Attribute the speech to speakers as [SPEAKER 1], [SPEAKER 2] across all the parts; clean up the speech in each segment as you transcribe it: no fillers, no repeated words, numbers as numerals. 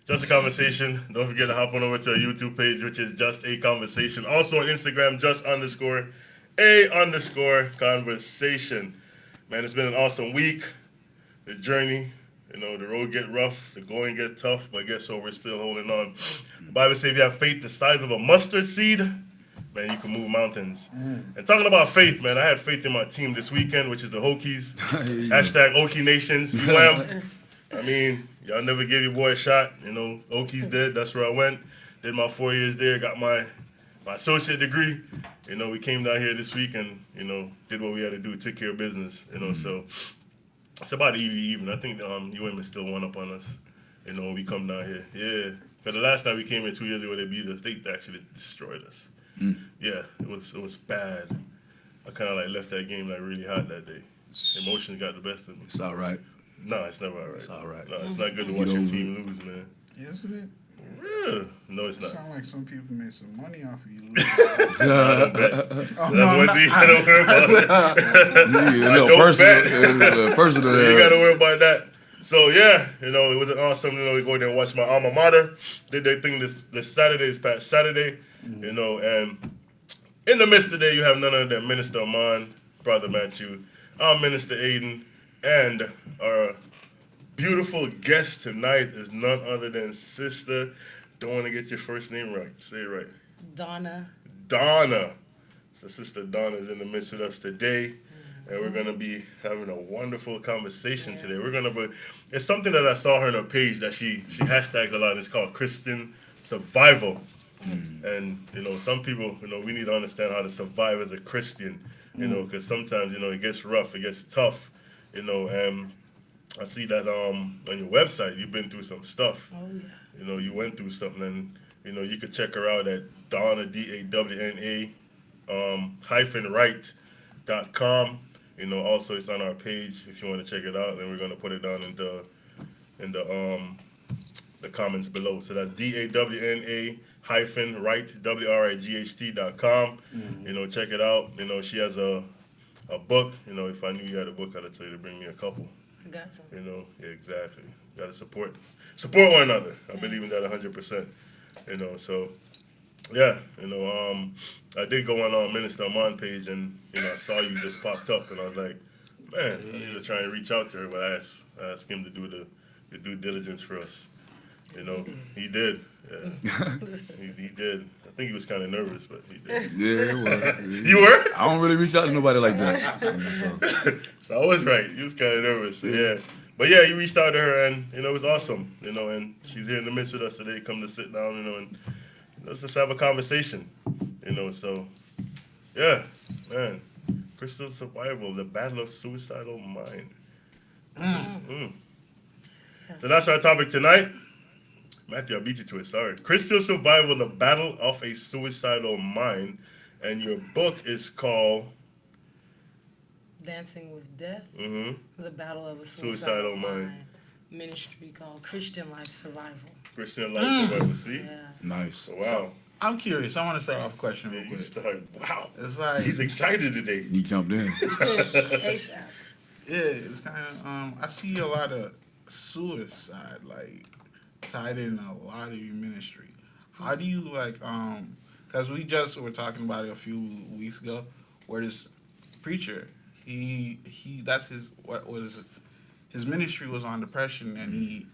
[SPEAKER 1] Just a Conversation. Don't forget to hop on over to our YouTube page, which is Just a Conversation. Also on Instagram, just_a_conversation. Man, it's been an awesome week. The journey, the road get rough, the going get tough, but guess what? We're still holding on. The Bible says if you have faith the size of a mustard seed, man, you can move mountains. And talking about faith, man, I had faith in my team this weekend, which is the Hokies. Hashtag Okie Nations. UM. I mean, y'all never gave your boy a shot. Okies did. That's where I went. Did my 4 years there. Got my associate degree. We came down here this week and, did what we had to do. Took care of business. So it's about even. I think UM is still one up on us, when we come down here. Yeah. Because the last time we came here 2 years ago, they beat us. They actually destroyed us. Yeah, it was bad. I kind of left that game really hot that day. Emotions got the best of me.
[SPEAKER 2] It's all right.
[SPEAKER 1] No, it's never all right.
[SPEAKER 2] It's all right.
[SPEAKER 1] No, it's not good to watch your team lose, man.
[SPEAKER 3] Isn't it?
[SPEAKER 1] Yeah. No, it's not.
[SPEAKER 3] Sound like some people made some money off of you losing.
[SPEAKER 1] I don't bet. That's one thing I don't worry about.
[SPEAKER 2] Personal.
[SPEAKER 1] So you got to worry about that. So, yeah, it was an awesome, we go there and watch my alma mater. Did their thing this past Saturday, and in the midst of the day, you have none other than Minister Amon, Brother Matthew, our Minister Aiden, and our beautiful guest tonight is none other than Sister. Don't want to get your first name right. Say it right.
[SPEAKER 4] Donna.
[SPEAKER 1] So Sister Donna is in the midst with us today. And we're going to be having a wonderful conversation today. It's something that I saw her on her page that she hashtags a lot. It's called Christian survival. And, some people, we need to understand how to survive as a Christian, because sometimes, it gets rough, it gets tough, and I see that on your website, you've been through some stuff.
[SPEAKER 4] Oh, yeah.
[SPEAKER 1] You went through something, and, you could check her out at Dawna, DAWNA, -right.com. Also it's on our page if you want to check it out, and we're going to put it down in the comments below. So that's DAWNA -right, WRIGHT.com. Check it out. She has a book. If I knew you had a book, I'd tell you to bring me a couple.
[SPEAKER 4] I got some.
[SPEAKER 1] Yeah, exactly. Got to support one another. I believe in that 100%. So yeah, I did go on Minister Amon page, and I saw you just popped up, and I was like, man, I need to try and reach out to her, but I asked him to do the due diligence for us. He did. Yeah. he did. I think he was kind of nervous, but he did.
[SPEAKER 2] Yeah, well,
[SPEAKER 1] you were?
[SPEAKER 2] I don't really reach out to nobody like that.
[SPEAKER 1] So I was right. He was kind of nervous. So yeah. But yeah, you reached out to her, and it was awesome. And she's here in the midst with us today. Come to sit down, and let's just have a conversation. So yeah, man. Crystal survival, the battle of suicidal mind. So that's our topic tonight. Matthew, I beat you to it, sorry. Crystal survival, the battle of a suicidal mind. And your book is called
[SPEAKER 4] Dancing with Death, The Battle of a
[SPEAKER 1] Suicidal Mind.
[SPEAKER 4] Ministry called Christian Life Survival.
[SPEAKER 1] Christian Life Survival, see?
[SPEAKER 4] Yeah.
[SPEAKER 2] Nice.
[SPEAKER 1] Wow.
[SPEAKER 3] I'm curious. I want to start off a question real quick.
[SPEAKER 1] Wow.
[SPEAKER 3] It's like
[SPEAKER 1] He's excited today.
[SPEAKER 2] You jumped in.
[SPEAKER 4] ASAP.
[SPEAKER 3] Yeah, it's kind of. I see a lot of suicide tied in a lot of your ministry. How do you because we just were talking about it a few weeks ago, where this preacher, he that's his ministry was on depression, and he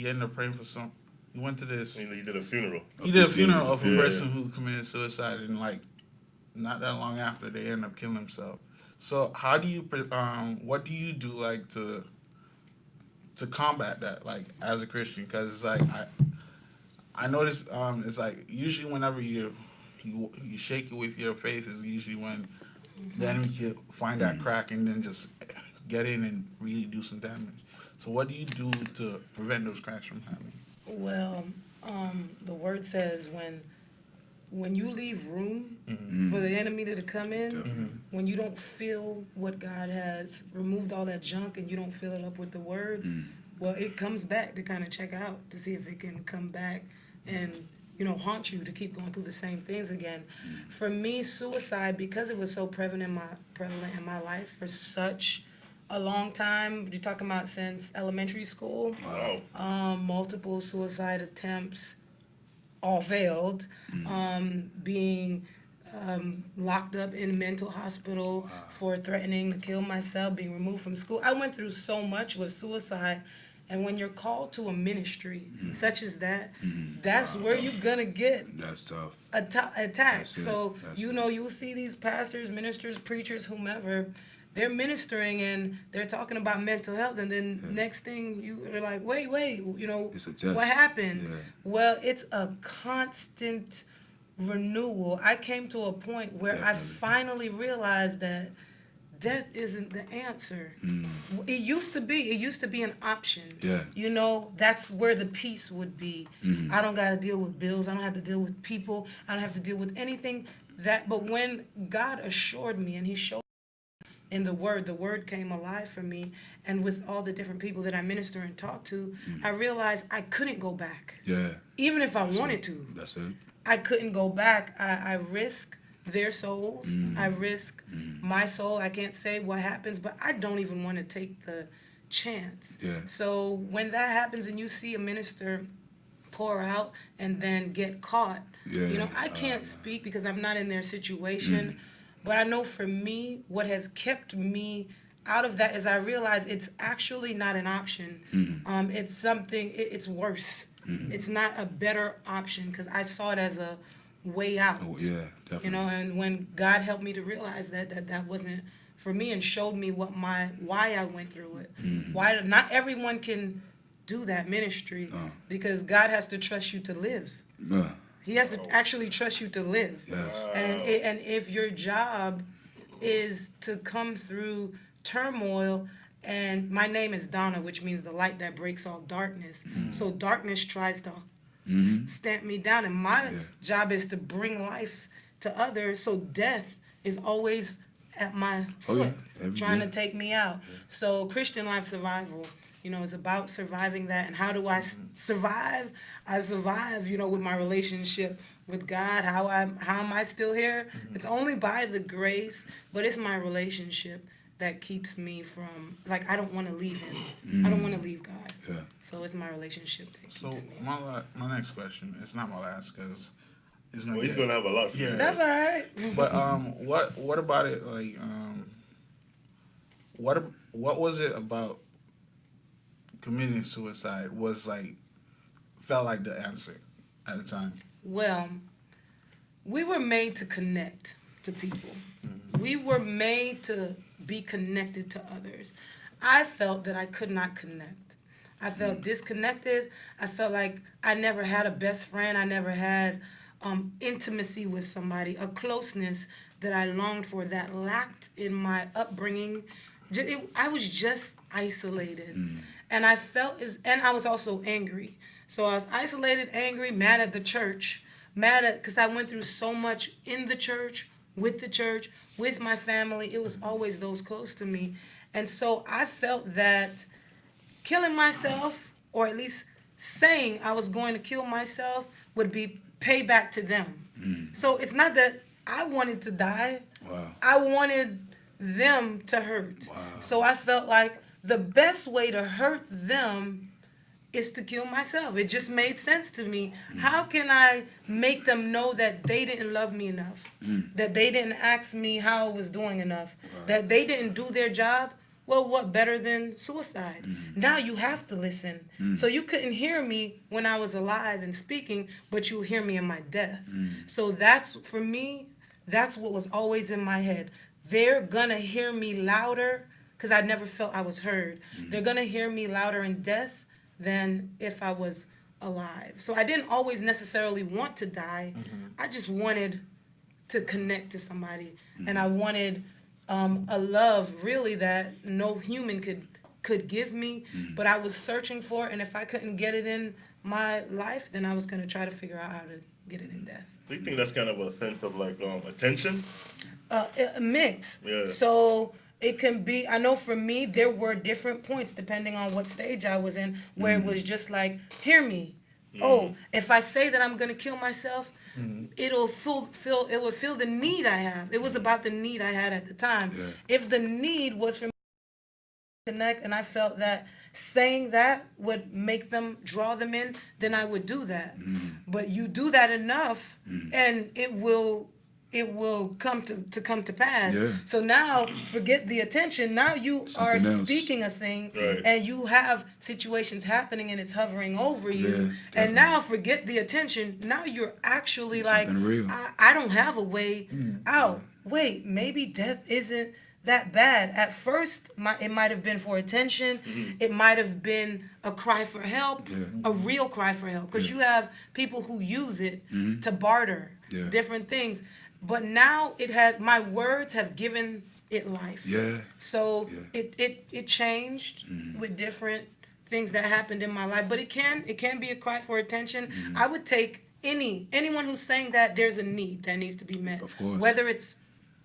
[SPEAKER 3] ended up praying for some. He went to this.
[SPEAKER 1] He did a funeral.
[SPEAKER 3] He did a funeral of a person who committed suicide, and not that long after, they ended up killing himself. So how do you what do you do to combat that as a Christian? Because it's I noticed it's usually whenever you shake it with your faith is usually when the enemy can find that crack and then just get in and really do some damage. So what do you do to prevent those cracks from happening?
[SPEAKER 4] Well, the word says when you leave room for the enemy to come in, when you don't fill what God has removed all that junk and you don't fill it up with the word, well, it comes back to kind of check out to see if it can come back and haunt you to keep going through the same things again. For me, suicide, because it was so prevalent in my life for such a long time. You're talking about since elementary school.
[SPEAKER 1] Wow.
[SPEAKER 4] Multiple suicide attempts, all failed. Being locked up in mental hospital for threatening to kill myself, being removed from school. I went through so much with suicide. And when you're called to a ministry such as that, that's where you're going to get
[SPEAKER 2] That's tough.
[SPEAKER 4] attacked.
[SPEAKER 2] That's it.
[SPEAKER 4] So,
[SPEAKER 2] That's
[SPEAKER 4] you
[SPEAKER 2] it.
[SPEAKER 4] know, you'll see these pastors, ministers, preachers, whomever, they're ministering and they're talking about mental health. And then next thing you're like, wait, you know,
[SPEAKER 2] It's a test.
[SPEAKER 4] what happened?
[SPEAKER 2] Yeah.
[SPEAKER 4] Well, it's a constant renewal. I came to a point where I
[SPEAKER 2] Definitely.
[SPEAKER 4] finally realized that death isn't the answer. It used to be an option.
[SPEAKER 2] Yeah.
[SPEAKER 4] You know, that's where the peace would be. I don't got to deal with bills. I don't have to deal with people. I don't have to deal with anything but when God assured me and he showed in the word came alive for me, and with all the different people that I minister and talk to, I realized I couldn't go back.
[SPEAKER 2] Yeah.
[SPEAKER 4] Even if I wanted to.
[SPEAKER 2] That's it.
[SPEAKER 4] I couldn't go back. I risk their souls. I risk my soul. I can't say what happens, but I don't even want to take the chance.
[SPEAKER 2] Yeah.
[SPEAKER 4] So when that happens and you see a minister pour out and then get caught, you know, I can't speak because I'm not in their situation, but I know for me, what has kept me out of that is I realize it's actually not an option. It's something, it's worse. It's not a better option because I saw it as a way out.
[SPEAKER 2] Oh, yeah, definitely.
[SPEAKER 4] You know, and when God helped me to realize that wasn't for me and showed me why I went through it. Why not everyone can do that ministry because God has to trust you to live. He has to actually trust you to live.
[SPEAKER 2] Yes.
[SPEAKER 4] And if your job is to come through turmoil, and my name is Donna, which means the light that breaks all darkness. So darkness tries to stamp me down, and my job is to bring life to others. So death is always at my foot, trying to take me out. So Christian life survival, you know, is about surviving that. And how do I survive? I survive, you know, with my relationship with God. How am I still here? It's only by the grace, but it's my relationship that keeps me from, like, I don't want to leave him. I don't want to leave God.
[SPEAKER 2] Yeah.
[SPEAKER 4] So it's my relationship that keeps
[SPEAKER 3] So
[SPEAKER 4] me.
[SPEAKER 3] my next question, it's not my last because it's gonna.
[SPEAKER 1] Well, he's gonna have a lot for you.
[SPEAKER 4] That's all right.
[SPEAKER 3] But what about it? Like what was it about committing suicide? Felt like the answer at the time.
[SPEAKER 4] Well, we were made to connect to people. We were made to be connected to others. I felt that I could not connect. I felt disconnected. I felt like I never had a best friend. I never had intimacy with somebody, a closeness that I longed for that lacked in my upbringing. I was just isolated. And I felt, and I was also angry. So I was isolated, angry, mad at the church, because I went through so much in the church, with my family. It was always those close to me. And so I felt that killing myself, or at least saying I was going to kill myself, would be payback to them. So it's not that I wanted to die.
[SPEAKER 2] Wow.
[SPEAKER 4] I wanted them to hurt.
[SPEAKER 2] Wow.
[SPEAKER 4] So I felt like the best way to hurt them is to kill myself. It just made sense to me. How can I make them know that they didn't love me enough? That they didn't ask me how I was doing enough? That they didn't do their job? Well, what better than suicide? Now you have to listen. So you couldn't hear me when I was alive and speaking, but you'll hear me in my death. So that's, for me, that's what was always in my head. They're gonna hear me louder, because I never felt I was heard. They're gonna hear me louder in death than if I was alive. So I didn't always necessarily want to die. I just wanted to connect to somebody. And I wanted a love, really, that no human could give me. But I was searching for it, and if I couldn't get it in my life, then I was going to try to figure out how to get it in death.
[SPEAKER 1] So you think that's kind of a sense of like attention?
[SPEAKER 4] A mix.
[SPEAKER 1] Yeah.
[SPEAKER 4] So it can be, I know for me, there were different points depending on what stage I was in, where it was just like, hear me. Oh, if I say that I'm gonna kill myself, it will fill the need I have. It was about the need I had at the time. If the need was for connect, and I felt that saying that would make them draw them in, then I would do that. But you do that enough, and it will come to pass.
[SPEAKER 2] Yeah.
[SPEAKER 4] So now forget the attention. Now you are
[SPEAKER 2] Something else.
[SPEAKER 4] speaking a thing,
[SPEAKER 1] Right.
[SPEAKER 4] and you have situations happening, and it's hovering over you.
[SPEAKER 2] Yeah,
[SPEAKER 4] And
[SPEAKER 2] definitely.
[SPEAKER 4] now forget the attention. Now you're actually like,
[SPEAKER 2] Something real.
[SPEAKER 4] I don't have a way out. Wait, maybe death isn't that bad. At first, it might have been for attention. It might have been a cry for help,
[SPEAKER 2] Yeah.
[SPEAKER 4] a real cry for help. Because you have people who use it to barter
[SPEAKER 2] Yeah.
[SPEAKER 4] different things. But now my words have given it life.
[SPEAKER 2] Yeah.
[SPEAKER 4] So
[SPEAKER 2] Yeah.
[SPEAKER 4] it changed with different things that happened in my life. But it can be a cry for attention. I would take anyone who's saying that there's a need that needs to be met.
[SPEAKER 2] Of course.
[SPEAKER 4] Whether it's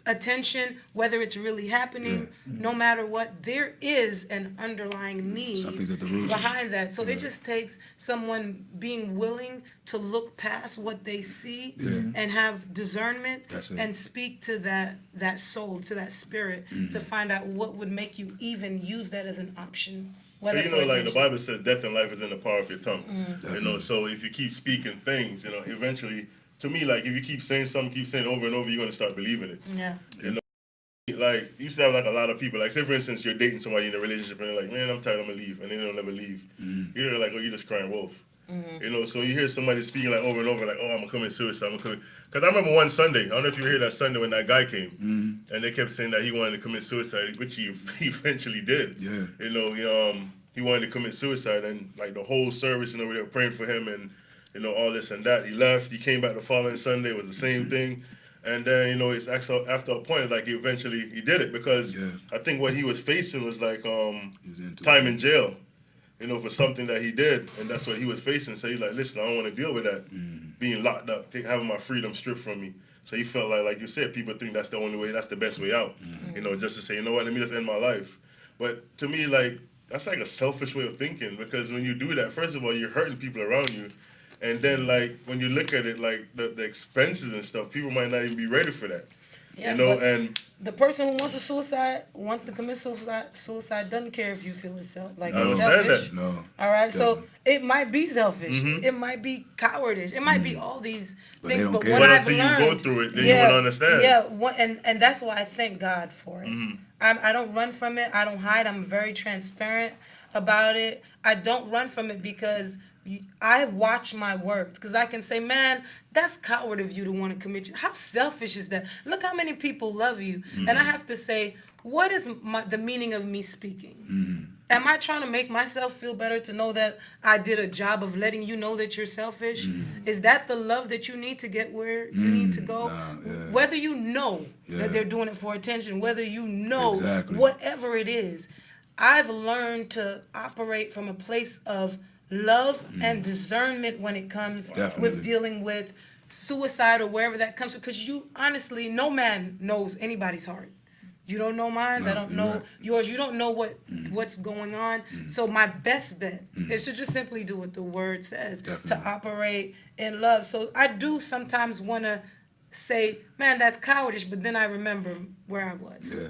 [SPEAKER 4] attention, whether it's really happening, no matter what, there is an underlying need
[SPEAKER 2] Something's at the root.
[SPEAKER 4] behind that. So it just takes someone being willing to look past what they see and have discernment
[SPEAKER 2] That's it.
[SPEAKER 4] and speak to that soul, to that spirit, to find out what would make you even use that as an option.
[SPEAKER 1] But
[SPEAKER 4] Whether
[SPEAKER 1] you
[SPEAKER 4] for
[SPEAKER 1] know, like the
[SPEAKER 4] attention.
[SPEAKER 1] Bible says, death and life is in the power of your tongue. You know, so if you keep speaking things, you know, eventually, to me, like if you keep saying something, keep saying it over and over, you're gonna start believing it.
[SPEAKER 4] Yeah.
[SPEAKER 1] Like you used to have like a lot of people, like say for instance, you're dating somebody in a relationship and they're like, man, I'm tired, I'm gonna leave, and they don't never leave. You're like, oh, you're just crying wolf. You know, so you hear somebody speaking like over and over, like, oh, I'm gonna commit suicide, I'm gonna commit. Because I remember one Sunday, I don't know if you were here that Sunday when that guy came, and they kept saying that he wanted to commit suicide, which he eventually did.
[SPEAKER 2] Yeah.
[SPEAKER 1] You know, he wanted to commit suicide, and like the whole service, you know, we were praying for him, and you know, all this and that. He left. He came back the following Sunday. It was the same thing. And then, you know, it's actually after a point, like he did it because I think what he was facing was like
[SPEAKER 2] into
[SPEAKER 1] time
[SPEAKER 2] it.
[SPEAKER 1] in jail, you know, for something that he did, and that's what he was facing. So he's like, listen, I don't want to deal with that, being locked up, having my freedom stripped from me. So he felt like you said, people think that's the only way, that's the best way out, you know, just to say, you know what, let me just end my life. But to me, like, that's like a selfish way of thinking, because when you do that, first of all, you're hurting people around you. And then, like, when you look at it, like, the expenses and stuff, people might not even be ready for that.
[SPEAKER 4] Yeah,
[SPEAKER 1] you know,
[SPEAKER 4] but
[SPEAKER 1] and
[SPEAKER 4] the person who wants to commit suicide doesn't care if you feel it's like
[SPEAKER 1] I
[SPEAKER 4] it's
[SPEAKER 1] understand
[SPEAKER 4] selfish.
[SPEAKER 1] that.
[SPEAKER 2] No.
[SPEAKER 4] All right, so
[SPEAKER 2] Definitely.
[SPEAKER 4] it might be selfish. It might be cowardice. It might be all these
[SPEAKER 2] But they
[SPEAKER 4] things.
[SPEAKER 2] don't
[SPEAKER 4] But
[SPEAKER 2] care.
[SPEAKER 4] what
[SPEAKER 1] But
[SPEAKER 4] I've
[SPEAKER 1] until you
[SPEAKER 4] learned,
[SPEAKER 1] go through it, then you won't understand.
[SPEAKER 4] Yeah, and that's why I thank God for it. I don't run from it. I don't hide. I'm very transparent about it. I don't run from it because I watch my words, because I can say, man, that's coward of you to want to commit. How selfish is that? Look how many people love you. And I have to say, what is the meaning of me speaking? Am I trying to make myself feel better to know that I did a job of letting you know that you're selfish? Is that the love that you need to get where you need to go? Whether you know that they're doing it for attention, whether you know whatever it is, I've learned to operate from a place of love and discernment when it comes with dealing with suicide or wherever that comes from. Because you honestly, no man knows anybody's heart. You don't know mine. I don't know yours. You don't know what's going on. So my best bet is to just simply do what the word says, to operate in love. So I do sometimes want to say, man, that's cowardice, but then I remember where I was.
[SPEAKER 2] Yeah.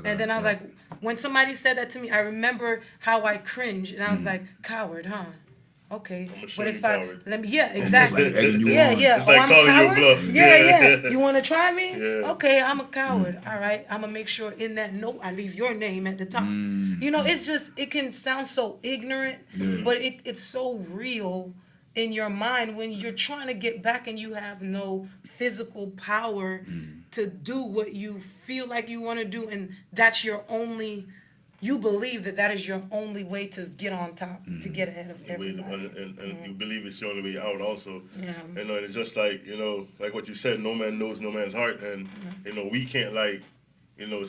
[SPEAKER 4] And then I was like, when somebody said that to me, I remember how I cringed, and I was like, coward, huh? Okay, but if exactly,
[SPEAKER 2] like egging you
[SPEAKER 4] yeah,
[SPEAKER 2] on.
[SPEAKER 4] yeah.
[SPEAKER 1] It's like
[SPEAKER 4] I'm a
[SPEAKER 1] calling you a
[SPEAKER 4] coward.
[SPEAKER 1] bluff.
[SPEAKER 4] Yeah. You want to try me?
[SPEAKER 1] Yeah.
[SPEAKER 4] Okay, I'm a coward. All right, I'm gonna make sure in that note I leave your name at the top. You know, it's just, it can sound so ignorant, but it's so real in your mind when you're trying to get back and you have no physical power to do what you feel like you want to do, and that's your only, you believe that is your only way to get on top, to get ahead of everybody.
[SPEAKER 1] And you believe it's your only way out also.
[SPEAKER 4] Yeah.
[SPEAKER 1] You know, and it's just like, you know, like what you said, no man knows no man's heart. And, you know, we can't like, you know,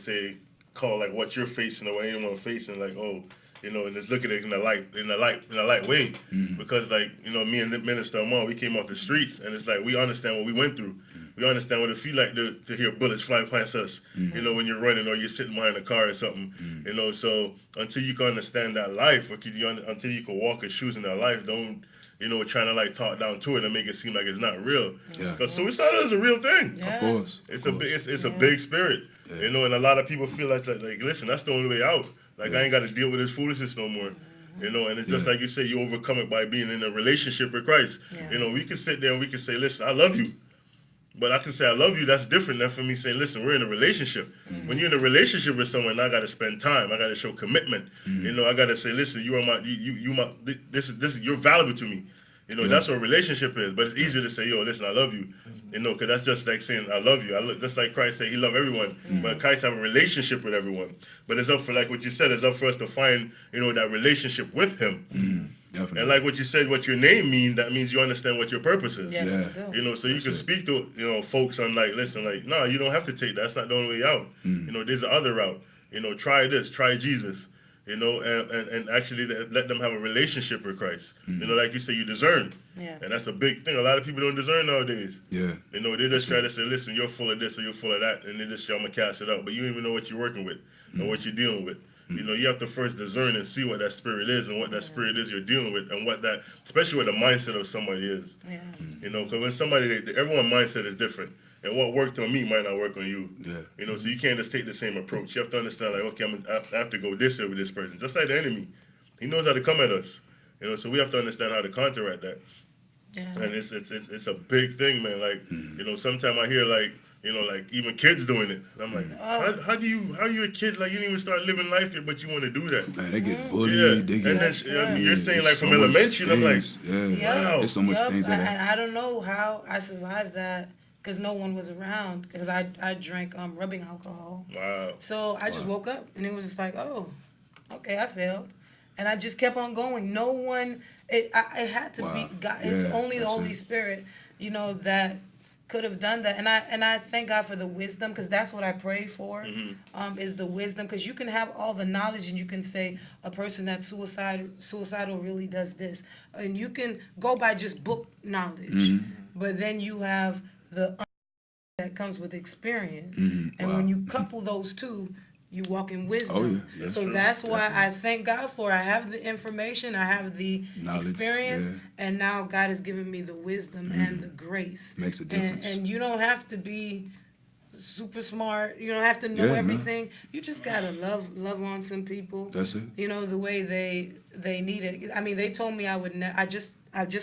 [SPEAKER 1] call like what you're facing or what anyone facing, like, oh, you know, and just look at it in a light way. Because like, you know, me and the minister Amon, we came off the streets, and it's like we understand what we went through. We understand what it feel like to hear bullets fly past us, you know, when you're running or you're sitting behind a car or something, you know. So until you can understand that life, or until you can walk in shoes in that life, don't, you know, trying to like talk down to it and make it seem like it's not real. Because suicide is a real thing.
[SPEAKER 4] Yeah.
[SPEAKER 2] Of course.
[SPEAKER 1] It's a big spirit, you know, and a lot of people feel like listen, that's the only way out. Like I ain't got to deal with his foolishness no more. You know, and it's just like you say, you overcome it by being in a relationship with Christ.
[SPEAKER 4] Yeah.
[SPEAKER 1] You know, we can sit there and we can say, listen, I love you. But I can say I love you, that's different than for me saying, listen, we're in a relationship. When you're in a relationship with someone, I got to spend time. I got to show commitment. You know, I got to say, listen, you are my, this is, you're valuable to me. You know, that's what a relationship is. But it's easier to say, yo, listen, I love you. You know, because that's just like saying, I love you. Just like Christ said, he loved everyone. But Christ have a relationship with everyone. But it's up for, like what you said, it's up for us to find, you know, that relationship with him.
[SPEAKER 2] Definitely.
[SPEAKER 1] And like what you said, what your name means, that means you understand what your purpose is.
[SPEAKER 4] Yes,
[SPEAKER 2] Yeah.
[SPEAKER 4] I do.
[SPEAKER 1] You know, so you can speak to, you know, folks on like, listen, like, no, you don't have to take that. That's not the only way out. You know, there's the other route. You know, try this, try Jesus. You know, and actually let them have a relationship with Christ. You know, like you say, you discern.
[SPEAKER 4] Yeah.
[SPEAKER 1] And that's a big thing. A lot of people don't discern nowadays.
[SPEAKER 2] Yeah.
[SPEAKER 1] You know, they just try to say, listen, you're full of this or you're full of that. And they just, I'm going to cast it out. But you don't even know what you're working with or what you're dealing with. You know, you have to first discern and see what that spirit is and what that spirit is you're dealing with and what that, especially what the mindset of somebody is.
[SPEAKER 4] Yeah.
[SPEAKER 1] You know, because when somebody, everyone's mindset is different. And what worked on me might not work on you.
[SPEAKER 2] Yeah.
[SPEAKER 1] You know, so you can't just take the same approach. You have to understand, like, okay, I have to go this way with this person. Just like the enemy. He knows how to come at us. You know, so we have to understand how to counteract that.
[SPEAKER 4] Yeah.
[SPEAKER 1] And it's a big thing, man. Like, you know, sometimes I hear, like, you know, like even kids doing it. And I'm like, how are you a kid? Like, you didn't even start living life yet, but you want to do that.
[SPEAKER 2] Man, they get bullied.
[SPEAKER 1] Yeah.
[SPEAKER 2] They get,
[SPEAKER 1] And then I mean, you're saying, like, from elementary, and I'm like, wow.
[SPEAKER 2] There's so much things that
[SPEAKER 4] And I don't know how I survived that because no one was around because I drank rubbing alcohol.
[SPEAKER 1] Wow.
[SPEAKER 4] So I just woke up and it was just like, oh, okay, I failed. And I just kept on going. No one, it had to be God. It's only the Holy Spirit, you know, that could have done that. And I thank God for the wisdom because that's what I pray for, is the wisdom. Because you can have all the knowledge and you can say a person that's suicidal really does this. And you can go by just book knowledge. But then you have the that comes with experience. And when you couple those two, you walk in wisdom.
[SPEAKER 2] That's
[SPEAKER 4] so
[SPEAKER 1] true.
[SPEAKER 4] that's why I thank God for it. I have the information, I have the
[SPEAKER 2] Knowledge,
[SPEAKER 4] experience, and now God has given me the wisdom and the grace.
[SPEAKER 2] Makes a difference.
[SPEAKER 4] And you don't have to be super smart. You don't have to know
[SPEAKER 2] Yeah, no.
[SPEAKER 4] everything. You just gotta love on some people.
[SPEAKER 2] That's it.
[SPEAKER 4] You know, the way they need it. I mean, they told me I would. I just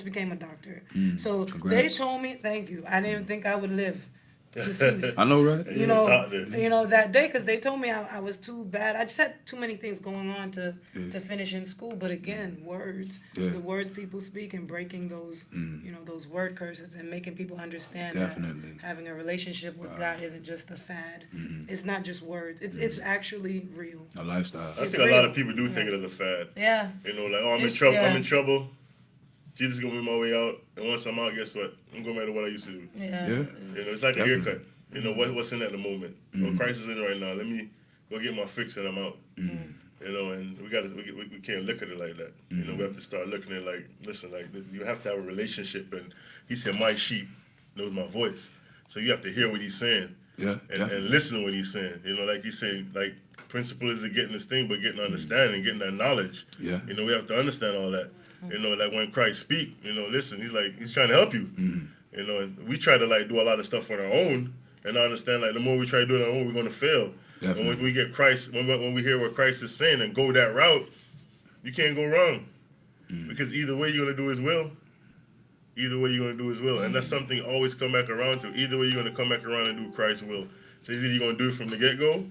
[SPEAKER 4] became a doctor. So
[SPEAKER 2] Congrats.
[SPEAKER 4] they told me, thank you. I didn't even think I would live to see it.
[SPEAKER 2] I know, right?
[SPEAKER 4] You know that day because they told me I was too bad. I just had too many things going on to finish in school. But again, words, the words people speak, and breaking those, you know, those word curses and making people understand
[SPEAKER 2] Definitely.
[SPEAKER 4] that having a relationship with God isn't just a fad. It's not just words. It's actually real.
[SPEAKER 2] A lifestyle.
[SPEAKER 1] I
[SPEAKER 4] It's
[SPEAKER 1] think a lot
[SPEAKER 4] real.
[SPEAKER 1] of people do take it as a fad.
[SPEAKER 4] Yeah.
[SPEAKER 1] You know, like, oh, I'm in
[SPEAKER 4] It's-
[SPEAKER 1] trouble.
[SPEAKER 4] yeah.
[SPEAKER 1] I'm in trouble. Jesus is gonna be my way out. And once I'm out, guess what? I'm going back to what I used to do.
[SPEAKER 4] Yeah.
[SPEAKER 2] Yeah.
[SPEAKER 1] You know, it's like
[SPEAKER 2] Definitely.
[SPEAKER 1] a haircut. You know, what's in at the moment? Well, Christ is in right now. Let me go get my fix and I'm out. You know, and we can't look at it like that. You know, we have to start looking at it like, listen, like you have to have a relationship. And he said, my sheep knows my voice. So you have to hear what he's saying.
[SPEAKER 2] Yeah.
[SPEAKER 1] And listen to what he's saying. You know, like he's saying, like, principle isn't getting this thing, but getting understanding, getting that knowledge.
[SPEAKER 2] Yeah.
[SPEAKER 1] You know, we have to understand all that. You know, like when Christ speak, you know, listen, he's trying to help you. You know, and we try to like do a lot of stuff on our own, and I understand like the more we try to do it on our own, we're going to fail.
[SPEAKER 2] Definitely.
[SPEAKER 1] And when we get Christ, when we hear what Christ is saying and go that route, you can't go wrong. Because either way you're going to do his will. Either way you're going to do his will. And that's something always come back around to. Either way you're going to come back around and do Christ's will. So either you're going to do it from the get-go,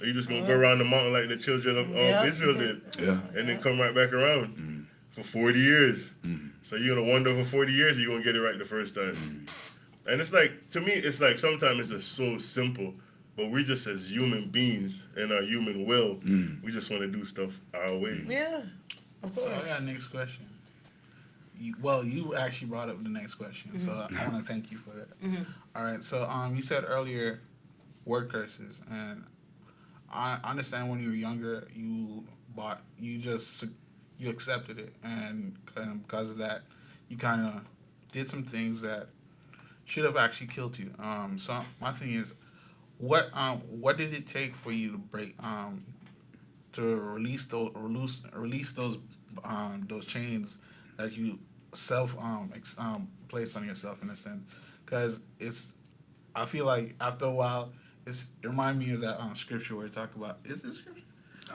[SPEAKER 1] or you're just going to go around the mountain like the children of Israel did.
[SPEAKER 2] Yeah.
[SPEAKER 1] And then come right back around for 40 years. So you're going to wonder for 40 years, you're going to get it right the first time. And it's like, to me, it's like sometimes it's just so simple, but we just as human beings in our human will, we just want to do stuff our way.
[SPEAKER 4] Yeah. Of
[SPEAKER 3] So I
[SPEAKER 4] course.
[SPEAKER 3] got next question. You actually brought up the next question, so I want to thank you for that. All right, so you said earlier word curses, and I understand when you were younger, you accepted it, and because of that, you kind of did some things that should have actually killed you. So my thing is, what did it take for you to break to release those chains that you placed on yourself in a sense? Because I feel like after a while, it reminds me of that scripture where it talk about, is it scripture?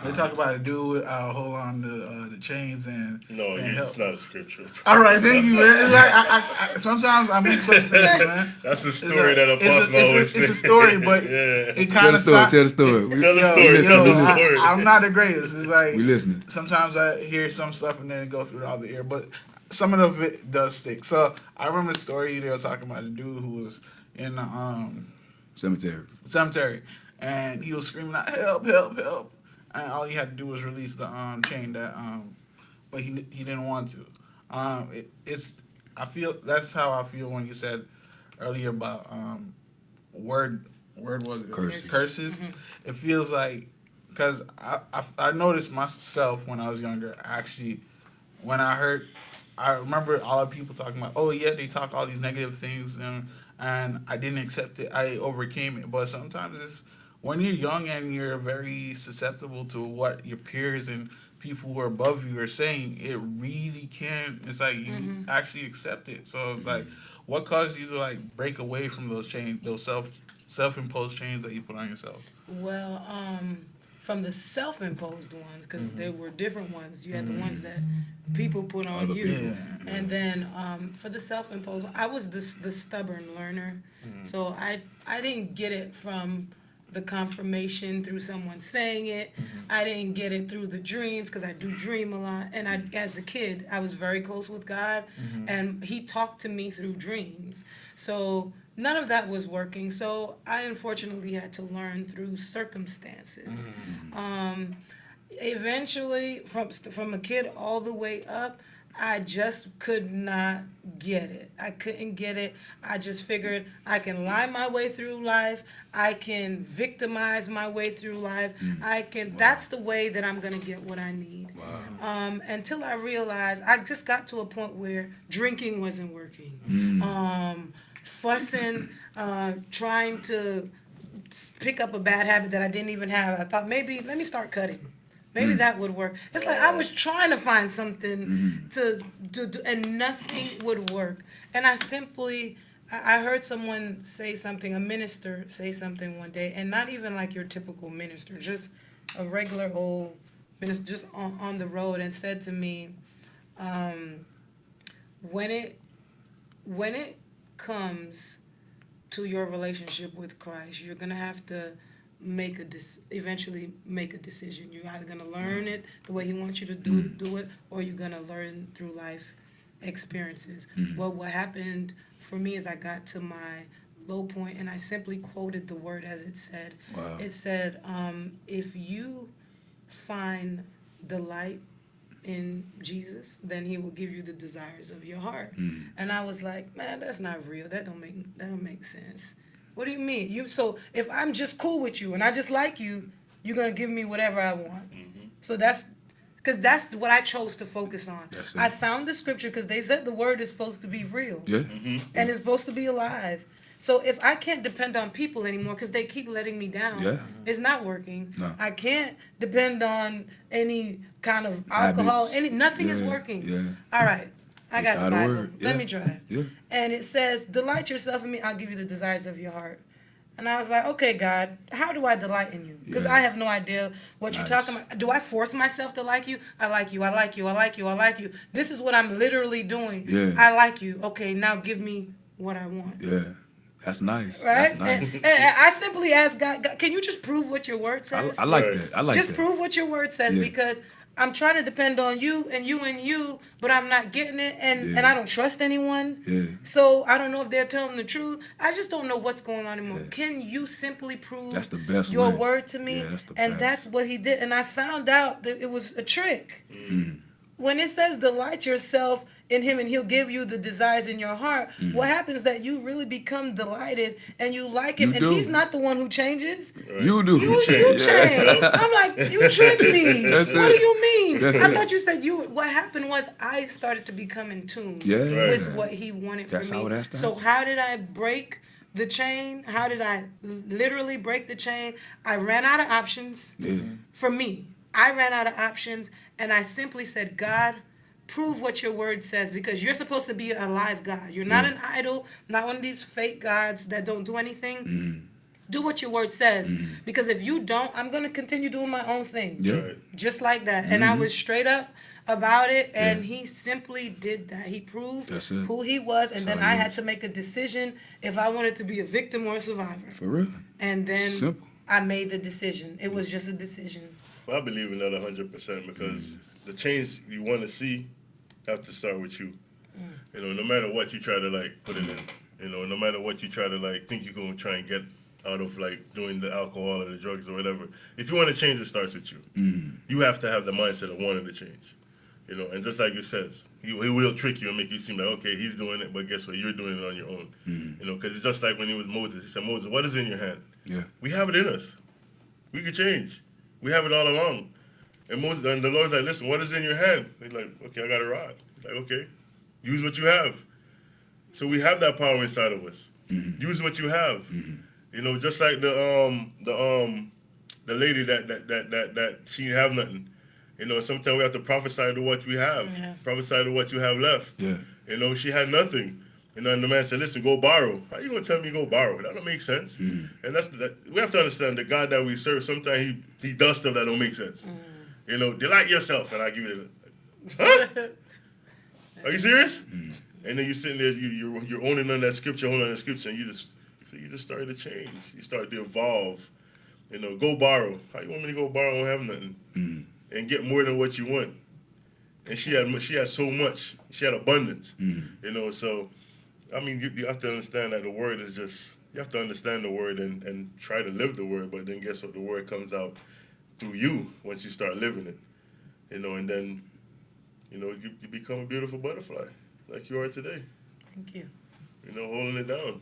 [SPEAKER 3] They talk about a dude hold on to the chains and
[SPEAKER 1] No,
[SPEAKER 3] and help.
[SPEAKER 1] it's not a scripture.
[SPEAKER 3] All right, thank you, man. It's like, sometimes I mix up things, man.
[SPEAKER 1] That's a
[SPEAKER 3] It's
[SPEAKER 1] story that Apostle always
[SPEAKER 3] it's a story, but
[SPEAKER 1] yeah.
[SPEAKER 3] it
[SPEAKER 2] Tell
[SPEAKER 3] kind
[SPEAKER 2] the
[SPEAKER 3] of
[SPEAKER 2] story. Tell the story.
[SPEAKER 1] Tell the story. Tell the story.
[SPEAKER 3] I'm not the greatest. It's like
[SPEAKER 2] We listening.
[SPEAKER 3] sometimes I hear some stuff and then go through the other ear, but some of it does stick. So I remember the story they were talking about the dude who was in the cemetery, and he was screaming out, "Help! Help! Help!" And all he had to do was release the chain that, but he didn't want to. I feel that's how I feel when you said earlier about word was it? Curses. It feels like, because I noticed myself when I was younger. Actually, when I remember a lot of people talking about, oh yeah, they talk all these negative things, and I didn't accept it. I overcame it. But sometimes it's when you're young and you're very susceptible to what your peers and people who are above you are saying, it really can. It's like you actually accept it. So it's like, what caused you to like break away from those chains, those self-imposed chains that you put on yourself?
[SPEAKER 4] Well, from the self-imposed ones, because there were different ones. You had the ones that people put on
[SPEAKER 2] Other
[SPEAKER 4] you,
[SPEAKER 2] people.
[SPEAKER 4] and then for the self-imposed, I was the stubborn learner, so I didn't get it from the confirmation through someone saying it. I didn't get it through the dreams, because I do dream a lot. And as a kid, I was very close with God, and He talked to me through dreams. So none of that was working. So I unfortunately had to learn through circumstances. Eventually, from a kid all the way up, I just could not get it. I couldn't get it. I just figured I can lie my way through life. I can victimize my way through life. That's the way that I'm going to get what I need. Until I realized, I just got to a point where drinking wasn't working. Fussing, trying to pick up a bad habit that I didn't even have. I thought, maybe let me start cutting. Maybe that would work. It's like I was trying to find something to do, and nothing would work. And I heard someone say something, a minister say something one day, and not even like your typical minister, just a regular old minister, just on the road, and said to me, when it comes to your relationship with Christ, you're gonna have to eventually make a decision. You're either gonna learn it the way He wants you to do it, or you're gonna learn through life experiences. Well, what happened for me is I got to my low point, and I simply quoted the word as it said.
[SPEAKER 2] Wow.
[SPEAKER 4] It said, if you find delight in Jesus, then He will give you the desires of your heart. And I was like, man, that's not real. That don't make sense. What do you mean? So if I'm just cool with you and I just like you, you're gonna give me whatever I want. So that's what I chose to focus on. I found the scripture because they said the word is supposed to be real.
[SPEAKER 2] Yeah.
[SPEAKER 4] And it's supposed to be alive. So if I can't depend on people anymore because they keep letting me down, it's not working.
[SPEAKER 2] No.
[SPEAKER 4] I can't depend on any kind of alcohol. Nothing is working.
[SPEAKER 2] Yeah.
[SPEAKER 4] All right. I got the Bible.
[SPEAKER 2] Word.
[SPEAKER 4] Let me try.
[SPEAKER 2] Yeah.
[SPEAKER 4] And it says, delight yourself in me, I'll give you the desires of your heart. And I was like, okay, God, how do I delight in you? Because I have no idea what you're talking about. Do I force myself to like you? I like you, I like you, I like you, I like you. This is what I'm literally doing.
[SPEAKER 2] Yeah.
[SPEAKER 4] I like you. Okay, now give me what I want.
[SPEAKER 2] Yeah. That's nice.
[SPEAKER 4] Right?
[SPEAKER 2] That's nice.
[SPEAKER 4] And I simply asked God, can you just prove what your word says?
[SPEAKER 2] I like that. I like
[SPEAKER 4] just
[SPEAKER 2] that.
[SPEAKER 4] prove what your word says, because I'm trying to depend on you and you and you, but I'm not getting it, and I don't trust anyone.
[SPEAKER 2] Yeah.
[SPEAKER 4] So I don't know if they're telling the truth. I just don't know what's going on anymore. Can you simply prove
[SPEAKER 2] That's the best
[SPEAKER 4] your
[SPEAKER 2] way.
[SPEAKER 4] word to me?
[SPEAKER 2] Yeah, that's the
[SPEAKER 4] and
[SPEAKER 2] best.
[SPEAKER 4] that's what He did. And I found out that it was a trick. When it says delight yourself in Him and He'll give you the desires in your heart, what happens is that you really become delighted and you like Him.
[SPEAKER 2] You
[SPEAKER 4] And
[SPEAKER 2] do.
[SPEAKER 4] He's not the one who changes.
[SPEAKER 2] You do.
[SPEAKER 4] You change. I'm like, you tricked me.
[SPEAKER 2] That's
[SPEAKER 4] What
[SPEAKER 2] it.
[SPEAKER 4] do you mean?
[SPEAKER 2] That's
[SPEAKER 4] I
[SPEAKER 2] it.
[SPEAKER 4] thought you said you. What happened was I started to become in tune
[SPEAKER 2] Yeah.
[SPEAKER 4] with what He wanted
[SPEAKER 2] That's
[SPEAKER 4] for
[SPEAKER 2] how
[SPEAKER 4] me.
[SPEAKER 2] it has to
[SPEAKER 4] So
[SPEAKER 2] happen.
[SPEAKER 4] how did I break the chain? How did I literally break the chain? I ran out of options.
[SPEAKER 2] Yeah.
[SPEAKER 4] For me, I ran out of options, and I simply said, God, prove what your word says, because you're supposed to be a live God. You're not an idol, not one of these fake gods that don't do anything. Do what your word says. Because if you don't, I'm going to continue doing my own thing.
[SPEAKER 2] Yeah.
[SPEAKER 1] Right.
[SPEAKER 4] Just like that. And I was straight up about it, and
[SPEAKER 2] Yeah.
[SPEAKER 4] he simply did that. He proved
[SPEAKER 2] That's it.
[SPEAKER 4] who he was, and
[SPEAKER 2] That's
[SPEAKER 4] then
[SPEAKER 2] all he
[SPEAKER 4] I had
[SPEAKER 2] is.
[SPEAKER 4] to make a decision if I wanted to be a victim or a survivor.
[SPEAKER 2] For real.
[SPEAKER 4] And then
[SPEAKER 2] Simple.
[SPEAKER 4] I made the decision. It was just a decision.
[SPEAKER 1] Well, I believe in that 100% because the change you want to see have to start with you. You know, no matter what you try to like put it in, you know, no matter what you try to like think you're gonna try and get out of like doing the alcohol or the drugs or whatever. If you want to change, it starts with you. You have to have the mindset of wanting to change. You know, and just like it says, he will trick you and make you seem like, okay, he's doing it, but guess what? You're doing it on your own. You know, because it's just like when he was Moses. He said, Moses, what is in your hand?
[SPEAKER 2] Yeah.
[SPEAKER 1] We have it in us. We can change. We have it all along. And Moses and the Lord's like, listen, what is in your hand? He's like, okay, I got a rod. He's like, okay, use what you have. So we have that power inside of us. Use what you have. You know, just like the lady that she didn't have nothing. You know, sometimes we have to prophesy to what we have.
[SPEAKER 4] Yeah.
[SPEAKER 1] Prophesy to what you have left.
[SPEAKER 2] Yeah.
[SPEAKER 1] You know, she had nothing. You know, and the man said, listen, go borrow. How you going to tell me go borrow? That don't make sense. And we have to understand the God that we serve, sometimes he does stuff that don't make sense. You know, delight yourself, and I give you the, huh? Are you serious? And then you're sitting there, you're owning on that scripture, and you just started to change. You started to evolve. You know, go borrow. How you want me to go borrow and have nothing? And get more than what you want? And she had so much. She had abundance. You know, so I mean, you have to understand that the word is just, you have to understand the word and try to live the word, but then guess what? The word comes out through you once you start living it. You know, and then, you know, you become a beautiful butterfly like you are today.
[SPEAKER 4] Thank you.
[SPEAKER 1] You know, holding it down.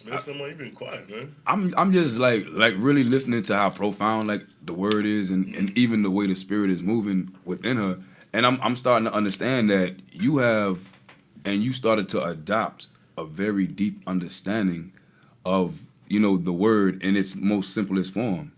[SPEAKER 1] Man, you've been quiet, man.
[SPEAKER 2] I'm just like really listening to how profound like the word is and even the way the spirit is moving within her. And I'm starting to understand that you have and you started to adopt a very deep understanding of, you know, the word in its most simplest form.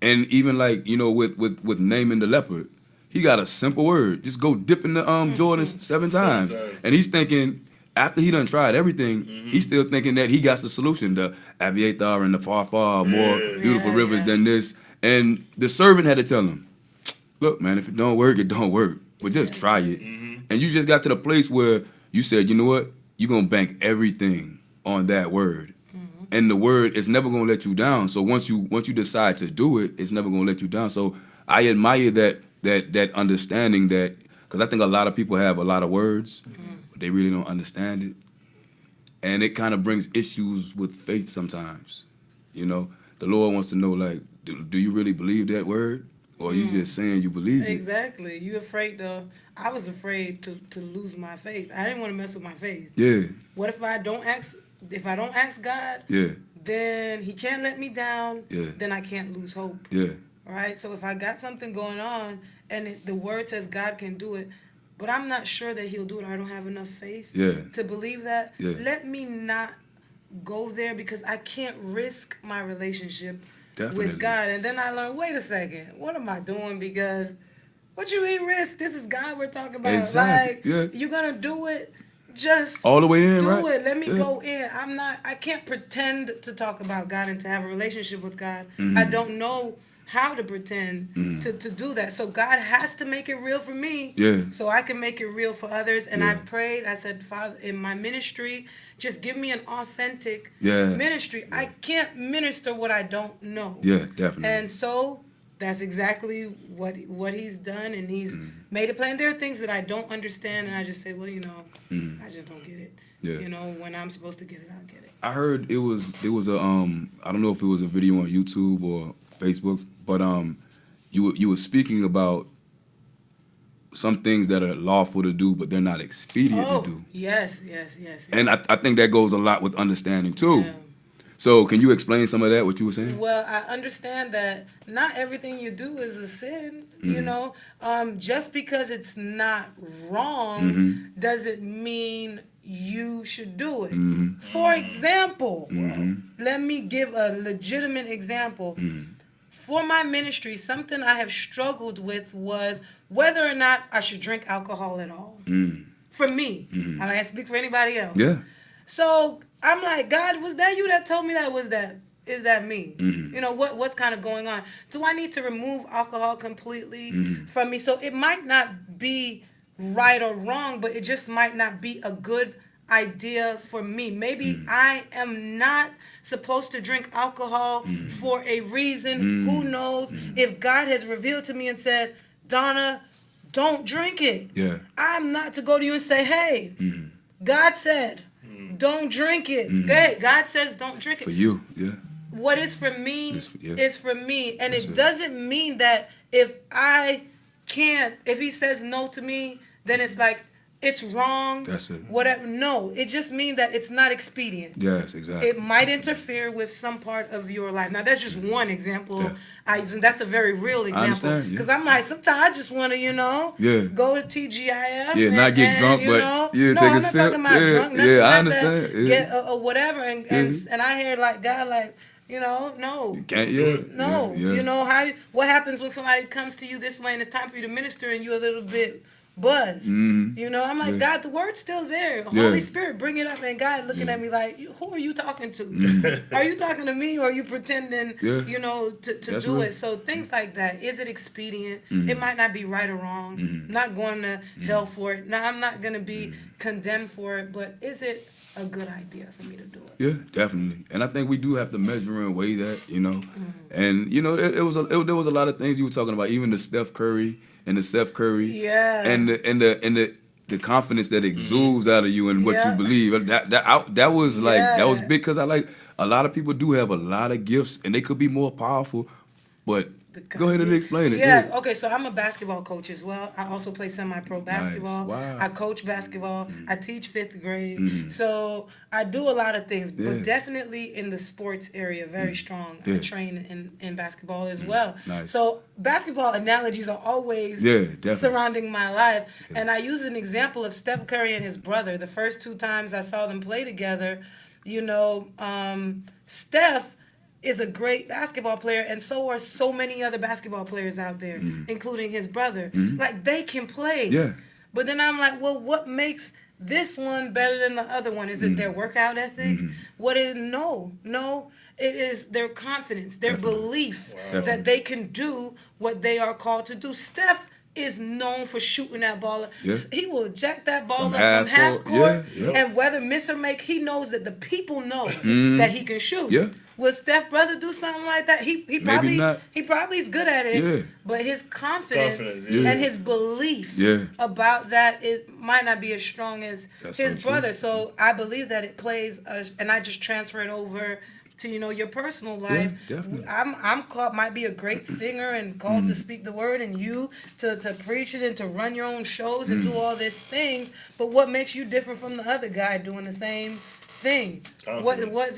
[SPEAKER 2] And even like, you know, with naming the leopard, he got a simple word. Just go dip in the Jordan 7 times. And he's thinking, after he done tried everything, he's still thinking that he got the solution, the Abiathar and the far more beautiful rivers than this. And the servant had to tell him, look, man, if it don't work, it don't work. But just try it. And you just got to the place where you said, you know what? You're going to bank everything on that word. And the word is never going to let you down. So once you decide to do it, it's never going to let you down. So I admire that understanding that, because I think a lot of people have a lot of words, but they really don't understand it. And it kind of brings issues with faith sometimes. You know, the Lord wants to know, like, do you really believe that word? Or are you just saying you believe it?
[SPEAKER 4] Exactly. I was afraid to lose my faith. I didn't want to mess with my faith.
[SPEAKER 2] Yeah.
[SPEAKER 4] What if I don't ask God?
[SPEAKER 2] Yeah.
[SPEAKER 4] Then he can't let me down.
[SPEAKER 2] Yeah.
[SPEAKER 4] Then I can't lose hope.
[SPEAKER 2] Yeah.
[SPEAKER 4] Right? So if I got something going on and the word says God can do it, but I'm not sure that he'll do it, or I don't have enough faith to believe that, let me not go there, because I can't risk my relationship with God. And then I learned, wait a second, what am I doing? Because what you mean risk? This is God we're talking about.
[SPEAKER 2] Exactly.
[SPEAKER 4] Like, you're going to do it, just
[SPEAKER 2] all the way in,
[SPEAKER 4] do
[SPEAKER 2] right?
[SPEAKER 4] it. Let me go in. I can't pretend to talk about God and to have a relationship with God. I don't know how to pretend to do that. So God has to make it real for me, so I can make it real for others. And I prayed. I said, Father, in my ministry, just give me an authentic ministry. I can't minister what I don't know.
[SPEAKER 2] Yeah, definitely.
[SPEAKER 4] And so that's exactly what he's done, and he's made it plain. There are things that I don't understand, and I just say, well, you know, I just don't get it.
[SPEAKER 2] Yeah.
[SPEAKER 4] You know, when I'm supposed to get it, I'll get it.
[SPEAKER 2] I heard it was a I don't know if it was a video on YouTube or Facebook, but you were speaking about some things that are lawful to do, but they're not expedient to do.
[SPEAKER 4] Yes.
[SPEAKER 2] And I think that goes a lot with understanding too.
[SPEAKER 4] Yeah.
[SPEAKER 2] So can you explain some of that, what you were saying?
[SPEAKER 4] Well, I understand that not everything you do is a sin. You know, just because it's not wrong doesn't mean you should do it. For example, let me give a legitimate example. For my ministry, something I have struggled with was whether or not I should drink alcohol at all. For me. I don't speak for anybody else.
[SPEAKER 2] Yeah.
[SPEAKER 4] So I'm like, God, was that you that told me that? Is that me?
[SPEAKER 2] Mm-hmm.
[SPEAKER 4] You know, what's kind of going on? Do I need to remove alcohol completely
[SPEAKER 2] Mm-hmm.
[SPEAKER 4] from me? So it might not be right or wrong, but it just might not be a good idea for me. Maybe
[SPEAKER 2] Mm-hmm.
[SPEAKER 4] I am not supposed to drink alcohol for a reason. Who knows? If God has revealed to me and said, Donna, don't drink it.
[SPEAKER 2] Yeah.
[SPEAKER 4] I'm not to go to you and say, hey, God said, don't drink it. Okay, God says don't drink it.
[SPEAKER 2] For you, yeah.
[SPEAKER 4] What is for me
[SPEAKER 2] Yeah.
[SPEAKER 4] is for me. And
[SPEAKER 2] That's
[SPEAKER 4] it
[SPEAKER 2] it.
[SPEAKER 4] doesn't mean that if I can't, if he says no to me, then it's like, it's wrong.
[SPEAKER 2] That's it.
[SPEAKER 4] Whatever. No, it just means that it's not expedient.
[SPEAKER 2] Yes, exactly.
[SPEAKER 4] It might interfere with some part of your life. Now, that's just one example
[SPEAKER 2] Yeah.
[SPEAKER 4] I use, and that's a very real example.
[SPEAKER 2] understand, yeah.
[SPEAKER 4] Because I'm like, sometimes I just want to,
[SPEAKER 2] Yeah.
[SPEAKER 4] go to TGIF.
[SPEAKER 2] Yeah, not get drunk,
[SPEAKER 4] you
[SPEAKER 2] but
[SPEAKER 4] know,
[SPEAKER 2] yeah,
[SPEAKER 4] no,
[SPEAKER 2] take
[SPEAKER 4] I'm
[SPEAKER 2] a
[SPEAKER 4] not
[SPEAKER 2] sip.
[SPEAKER 4] talking about
[SPEAKER 2] Yeah,
[SPEAKER 4] drunk. Nothing
[SPEAKER 2] yeah, I
[SPEAKER 4] like
[SPEAKER 2] understand.
[SPEAKER 4] That.
[SPEAKER 2] Yeah.
[SPEAKER 4] Get or whatever, and
[SPEAKER 2] Mhm.
[SPEAKER 4] and I hear like God, like, no.
[SPEAKER 2] Can't, yeah.
[SPEAKER 4] No,
[SPEAKER 2] yeah, yeah.
[SPEAKER 4] What happens when somebody comes to you this way and it's time for you to minister and you're a little bit buzzed?
[SPEAKER 2] Mhm.
[SPEAKER 4] I'm like,
[SPEAKER 2] Yeah.
[SPEAKER 4] God, the word's still there.
[SPEAKER 2] Yeah.
[SPEAKER 4] Holy Spirit, bring it up. And God looking
[SPEAKER 2] Yeah.
[SPEAKER 4] at me like, who are you talking to? Are you talking to me or are you pretending,
[SPEAKER 2] Yeah.
[SPEAKER 4] to
[SPEAKER 2] That's
[SPEAKER 4] do
[SPEAKER 2] real.
[SPEAKER 4] it? So things like that. Is it expedient?
[SPEAKER 2] Mhm.
[SPEAKER 4] It might not be right or wrong.
[SPEAKER 2] Mhm.
[SPEAKER 4] I'm not going to hell for it. Now, I'm not going to be condemned for it. But is it a good idea for me to do it?
[SPEAKER 2] Yeah, definitely. And I think we do have to measure and weigh that, And there was a lot of things you were talking about, even the Steph Curry and the Seth Curry,
[SPEAKER 4] Yeah.
[SPEAKER 2] and the confidence that exudes out of you and what
[SPEAKER 4] Yeah.
[SPEAKER 2] you believe. That was like that was
[SPEAKER 4] Yeah.
[SPEAKER 2] big because a lot of people do have a lot of gifts and they could be more powerful, but go ahead and explain it.
[SPEAKER 4] Yeah, okay, so I'm a basketball coach as well. I also play semi-pro basketball.
[SPEAKER 2] Wow.
[SPEAKER 4] I coach basketball. I teach 5th grade.
[SPEAKER 2] Mhm.
[SPEAKER 4] So I do a lot of things,
[SPEAKER 2] Yeah.
[SPEAKER 4] but definitely in the sports area, very strong. I
[SPEAKER 2] Yeah.
[SPEAKER 4] train in basketball as well.
[SPEAKER 2] Nice.
[SPEAKER 4] So basketball analogies are always
[SPEAKER 2] Yeah, definitely.
[SPEAKER 4] surrounding my life. And I use an example of Steph Curry and his brother. The first 2 times I saw them play together, Steph is a great basketball player, and so are so many other basketball players out there, including his brother. Like, they can play.
[SPEAKER 2] Yeah.
[SPEAKER 4] But then I'm like, well, what makes this one better than the other one? Is it their workout ethic? What is no. It is their confidence, their belief that they can do what they are called to do. Steph is known for shooting that ball.
[SPEAKER 2] Yeah.
[SPEAKER 4] He will jack that ball
[SPEAKER 2] From
[SPEAKER 4] up from half
[SPEAKER 2] half
[SPEAKER 4] court,
[SPEAKER 2] court, yeah.
[SPEAKER 4] and whether miss or make, he knows that the people know that he can shoot.
[SPEAKER 2] Yeah.
[SPEAKER 4] Will Steph brother do something like that? He probably
[SPEAKER 2] not.
[SPEAKER 4] he probably is good at it.
[SPEAKER 2] Yeah.
[SPEAKER 4] But his confidence
[SPEAKER 1] Confidence,
[SPEAKER 2] yeah.
[SPEAKER 4] and his belief
[SPEAKER 2] Yeah.
[SPEAKER 4] about that might not be as strong as
[SPEAKER 2] That's
[SPEAKER 4] his
[SPEAKER 2] so true.
[SPEAKER 4] brother. So I believe that it plays, and I just transfer it over to your personal life.
[SPEAKER 2] definitely.
[SPEAKER 4] I'm called, might be a great singer and called to speak the word, and you to preach it and to run your own shows and do all these things. But what makes you different from the other guy doing the same thing? What
[SPEAKER 1] Confidence.
[SPEAKER 4] is
[SPEAKER 2] That's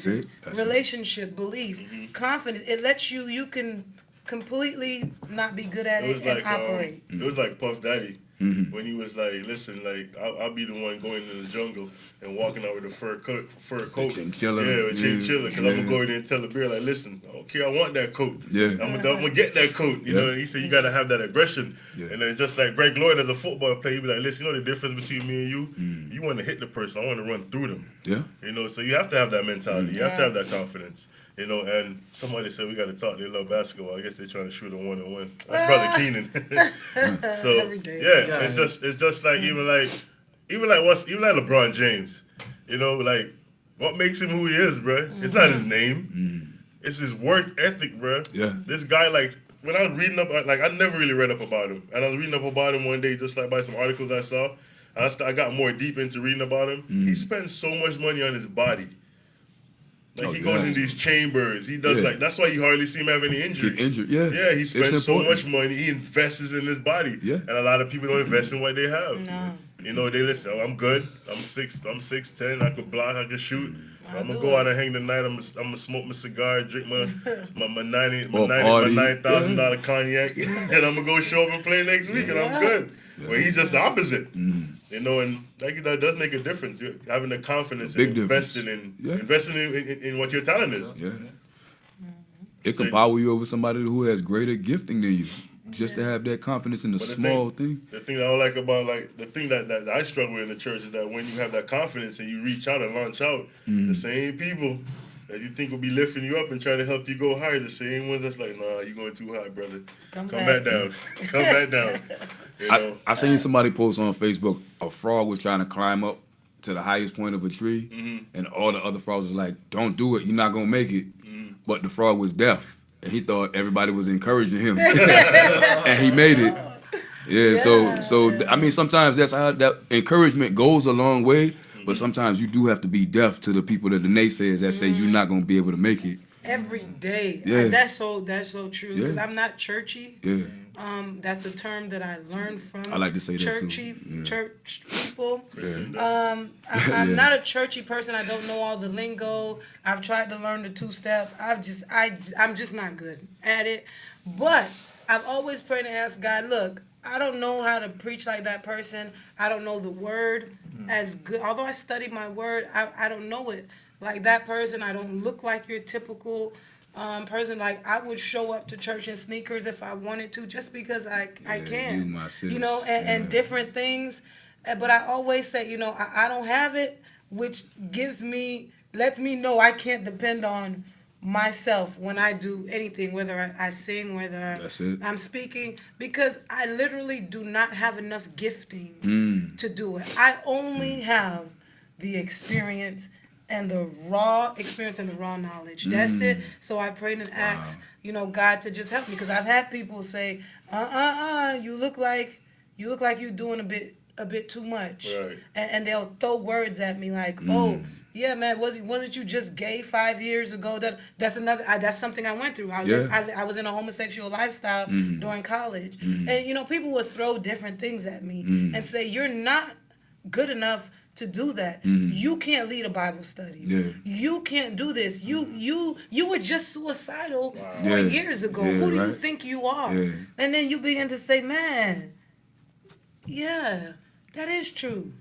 [SPEAKER 4] it?
[SPEAKER 2] it. That's it.
[SPEAKER 4] Relationship, belief, confidence. It lets you can completely not be good at
[SPEAKER 1] It
[SPEAKER 4] it
[SPEAKER 1] was
[SPEAKER 4] and
[SPEAKER 1] like
[SPEAKER 4] operate.
[SPEAKER 1] it was like Puff Daddy
[SPEAKER 2] Mhm.
[SPEAKER 1] when he was like, "Listen, like I'll be the one going in the jungle and walking out with a fur coat,
[SPEAKER 2] Chinchilla.
[SPEAKER 1] yeah, with
[SPEAKER 2] Yeah.
[SPEAKER 1] chinchilla, because I'm
[SPEAKER 2] Yeah.
[SPEAKER 1] gonna go in there and tell the bear like, listen, okay, I want that coat,
[SPEAKER 2] Yeah.
[SPEAKER 1] I'm gonna get that coat, you know." And he said you gotta have that aggression,
[SPEAKER 2] Yeah.
[SPEAKER 1] and then just like Greg Lloyd as a football player, he'd be like, "Listen, you know the difference between me and you? You want to hit the person, I want to run through them."
[SPEAKER 2] Yeah.
[SPEAKER 1] So you have to have that mentality. You have to
[SPEAKER 4] Yeah.
[SPEAKER 1] have that confidence. And somebody said we got to talk. They love basketball. I guess they're trying to shoot a 1-on-1. That's Brother Keenan. So
[SPEAKER 4] Every day.
[SPEAKER 1] yeah, it's just like even like LeBron James. Like what makes him who he is, bro? It's not his name. It's his work ethic, bro.
[SPEAKER 2] Yeah.
[SPEAKER 1] This guy, like, when I was reading up, like, I never really read up about him, and I was reading up about him one day, just like by some articles I saw. I got more deep into reading about him. He spends so much money on his body. Like, he goes in these chambers. He does, like, that's why you hardly see him have any injury.
[SPEAKER 2] Get injured, yeah.
[SPEAKER 1] Yeah, he
[SPEAKER 2] It's
[SPEAKER 1] spends so
[SPEAKER 2] important.
[SPEAKER 1] much money. He invests in his body.
[SPEAKER 2] Yeah.
[SPEAKER 1] And a lot of people don't invest in what they have.
[SPEAKER 4] No.
[SPEAKER 1] They listen, oh, I'm good. I'm 6'10", I could block, I could shoot. I'm gonna
[SPEAKER 4] do
[SPEAKER 1] go
[SPEAKER 4] it.
[SPEAKER 1] out and hang the night. I'm gonna smoke my cigar, drink my
[SPEAKER 2] Or party.
[SPEAKER 1] $9,000 cognac, and I'm gonna go show up and play next week, and I'm good. Well, he's just the opposite. And that does make a difference. You're having the confidence
[SPEAKER 2] Big
[SPEAKER 1] and
[SPEAKER 2] difference.
[SPEAKER 1] investing in what your talent is.
[SPEAKER 2] Yeah. It can power you over somebody who has greater gifting than you. just to have that confidence in the
[SPEAKER 1] But
[SPEAKER 2] small thing.
[SPEAKER 1] The thing I don't like about, like, the thing that I struggle with in the church is that when you have that confidence and you reach out and launch out, the same people that you think will be lifting you up and trying to help you go higher, the same ones that's like, nah, you're going too high, brother. Come back down. Come back down. You know?
[SPEAKER 2] I seen somebody post on Facebook, a frog was trying to climb up to the highest point of a tree, and all the other frogs was like, don't do it, you're not going to make it. But the frog was deaf, and he thought everybody was encouraging him. And he made it. Yeah, so I mean, sometimes that's how that encouragement goes a long way, but sometimes you do have to be deaf to the people that the naysayers that say you're not going to be able to make it.
[SPEAKER 4] Every day.
[SPEAKER 2] Yeah.
[SPEAKER 4] That's so true, because
[SPEAKER 2] Yeah.
[SPEAKER 4] I'm not churchy.
[SPEAKER 2] Yeah.
[SPEAKER 4] That's a term that I learned from
[SPEAKER 2] I like to say that too.
[SPEAKER 4] church people.
[SPEAKER 2] Yeah.
[SPEAKER 4] I'm not a churchy person. I don't know all the lingo. I've tried to learn the two-step. I'm just not good at it. But I've always prayed and asked God, look, I don't know how to preach like that person. I don't know the word as good. Although I studied my word, I don't know it like that person. I don't look like your typical person. Like, I would show up to church in sneakers if I wanted to, just because I can. You know, and different things. But I always say, you know, I don't have it, which lets me know I can't depend on myself when I do anything, whether I sing, whether I'm speaking, because I literally do not have enough gifting to do it. I only have the experience and the raw experience and the raw knowledge. That's it. So I prayed and asked, you know, God to just help me, because I've had people say, you look like you're doing a bit too much,
[SPEAKER 1] right.
[SPEAKER 4] and they'll throw words at me like, oh. Yeah, man. Wasn't you just gay 5 years ago? That's something I went through. I was in a homosexual lifestyle during college, and you know, people would throw different things at me and say, "You're not good enough to do that. You can't lead a Bible study. You can't do this. You were just suicidal 4 years ago. Who do you think you are?" And then you begin to say, "Man, yeah, that is true."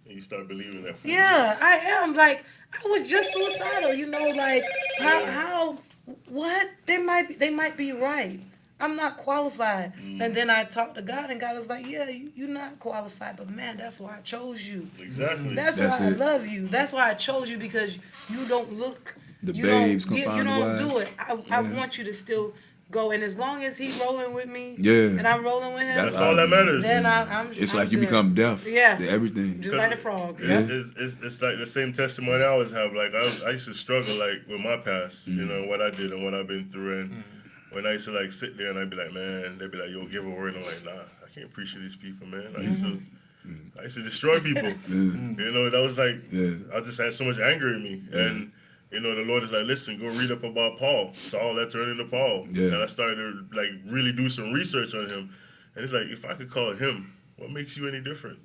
[SPEAKER 1] And you start believing that.
[SPEAKER 4] Yeah, I am. Like, I was just suicidal, you know, like, how, what? They might be right. I'm not qualified. And then I talked to God, and God was like, yeah, you're not qualified, but man, that's why I chose you.
[SPEAKER 1] Exactly.
[SPEAKER 4] That's why I love you. That's why I chose you, because you don't look,
[SPEAKER 2] you don't
[SPEAKER 4] do it. I want you to still go, and as long as he rolling with me, and I'm rolling with him,
[SPEAKER 1] that's all that matters.
[SPEAKER 4] Then I'm
[SPEAKER 2] it's
[SPEAKER 4] I'm
[SPEAKER 2] like you
[SPEAKER 4] good.
[SPEAKER 2] become deaf to everything.
[SPEAKER 4] Just like a frog.
[SPEAKER 1] It's like the same testimony I always have. Like, I used to struggle, like, with my past, you know, what I did and what I've been through. And when I used to, like, sit there and I'd be like, man, they'd be like, yo, give a word. I'm like, nah, I can't preach to these people, man. I used to destroy people. You know, that was like, I just had so much anger in me. And you know, the Lord is like, listen, go read up about Paul. Saul that turned into Paul. And I started to, like, really do some research on him. And it's like, if I could call him, what makes you any different?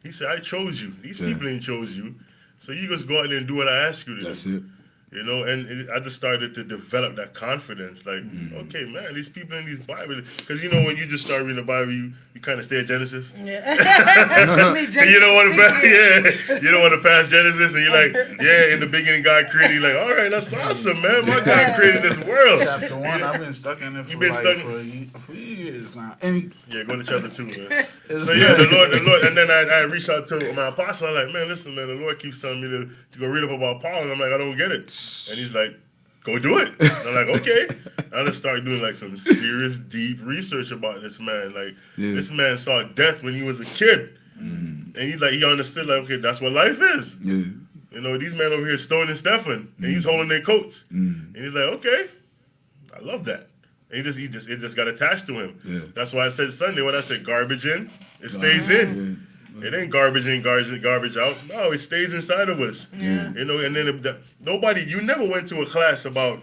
[SPEAKER 1] He said, I chose you. These people ain't chose you. So you just go out there and do what I ask you to do.
[SPEAKER 2] That's it.
[SPEAKER 1] You know, and I just started to develop that confidence. Like, okay, man, these people in these Bibles. Because, you know, when you just start reading the Bible, you kind of stay at Genesis.
[SPEAKER 4] You
[SPEAKER 1] You don't want to pass Genesis, and you're like, in the beginning God created. You're like, all right, that's awesome, man. My God created this world.
[SPEAKER 3] Chapter 1, I've been stuck in it for years now. And
[SPEAKER 1] go to chapter 2, man. So the Lord, and then I reached out to my apostle. I'm like, man, listen, man, the Lord keeps telling me to go read up about Paul, and I'm like, I don't get it. And he's like, go do it. And I'm like, okay. I just started doing, like, some serious, deep research about this man. Like, this man saw death when he was a kid. And he understood, like, okay, that's what life is. You know, these men over here stoning Stephen, and he's holding their coats. And he's like, okay, I love that. And it just got attached to him. That's why I said Sunday, when I said garbage in, it stays in. It ain't garbage in, garbage out. No, it stays inside of us. You know, and then you never went to a class about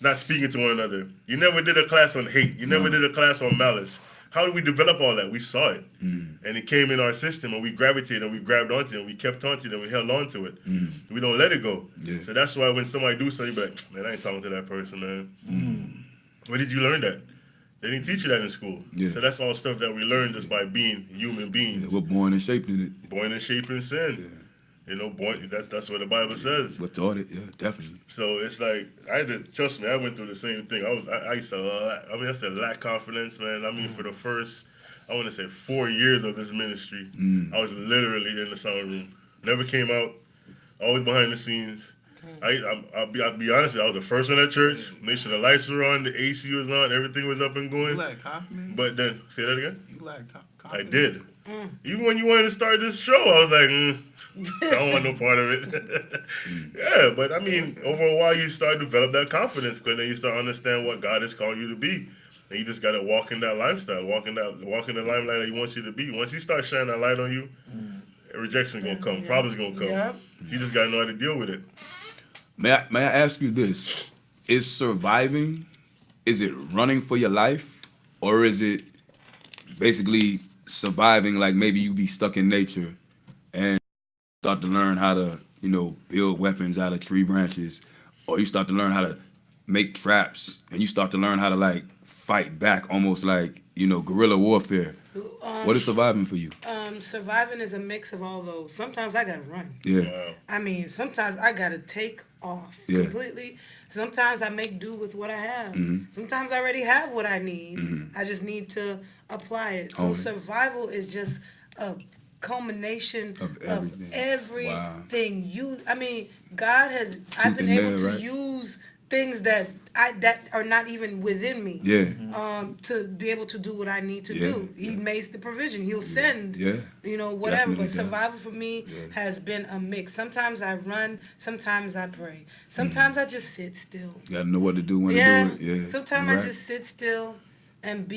[SPEAKER 1] not speaking to one another. You never did a class on hate. You never did a class on malice. How did we develop all that? We saw it. And it came in our system, and we gravitated, and we grabbed onto it, and we kept onto it, and we held on to it. We don't let it go. So that's why when somebody do something, you be like, man, I ain't talking to that person, man. Where did you learn that? They didn't teach you that in school. So that's all stuff that we learned just by being human beings.
[SPEAKER 2] We're born and shaped in it.
[SPEAKER 1] Born and shaped in sin. born. That's what the Bible says.
[SPEAKER 2] We're taught it, yeah, definitely.
[SPEAKER 1] So it's like trust me, I went through the same thing. I used to I said lack confidence, man. I mean, for the first, I want to say 4 years of this ministry, I was literally in the sound room. Never came out. Always behind the scenes. I'll be honest with you, I was the first one at church. Make sure the lights were on, the AC was on, everything was up and going.
[SPEAKER 3] You lack confidence?
[SPEAKER 1] But then, say that again?
[SPEAKER 3] You lack confidence?
[SPEAKER 1] I did. Even when you wanted to start this show, I was like, I don't want no part of it. Yeah, but I mean, over a while, you start to develop that confidence because then you start to understand what God is calling you to be. And you just got to walk in that lifestyle, walk in the limelight that He wants you to be. Once He starts shining that light on you, rejection's going to come, problems going to come.
[SPEAKER 4] Yep.
[SPEAKER 1] So you just got to know how to deal with it.
[SPEAKER 2] May I ask you this? Is surviving, is it running for your life? Or is it basically surviving like maybe you be stuck in nature and start to learn how to, build weapons out of tree branches, or you start to learn how to make traps and you start to learn how to like fight back almost like, guerrilla warfare. What is surviving for you?
[SPEAKER 4] Surviving is a mix of all those. Sometimes I gotta run.
[SPEAKER 2] Yeah.
[SPEAKER 1] Wow.
[SPEAKER 4] I mean, sometimes I gotta take off completely. Sometimes I make do with what I have. Sometimes I already have what I need. I just need to apply it. So survival is just a culmination of everything.
[SPEAKER 2] Wow.
[SPEAKER 4] God has. I've been able to
[SPEAKER 2] right?
[SPEAKER 4] use things that are not even within me.
[SPEAKER 2] Yeah.
[SPEAKER 4] To be able to do what I need to
[SPEAKER 2] Yeah,
[SPEAKER 4] do. He makes the provision. He'll send, whatever.
[SPEAKER 2] Definitely
[SPEAKER 4] But
[SPEAKER 2] does.
[SPEAKER 4] survival for me has been a mix. Sometimes I run. Sometimes I pray. Sometimes I just sit still.
[SPEAKER 2] You gotta know what to do when to do it. Yeah.
[SPEAKER 4] Sometimes
[SPEAKER 2] You're
[SPEAKER 4] I
[SPEAKER 2] right.
[SPEAKER 4] just sit still and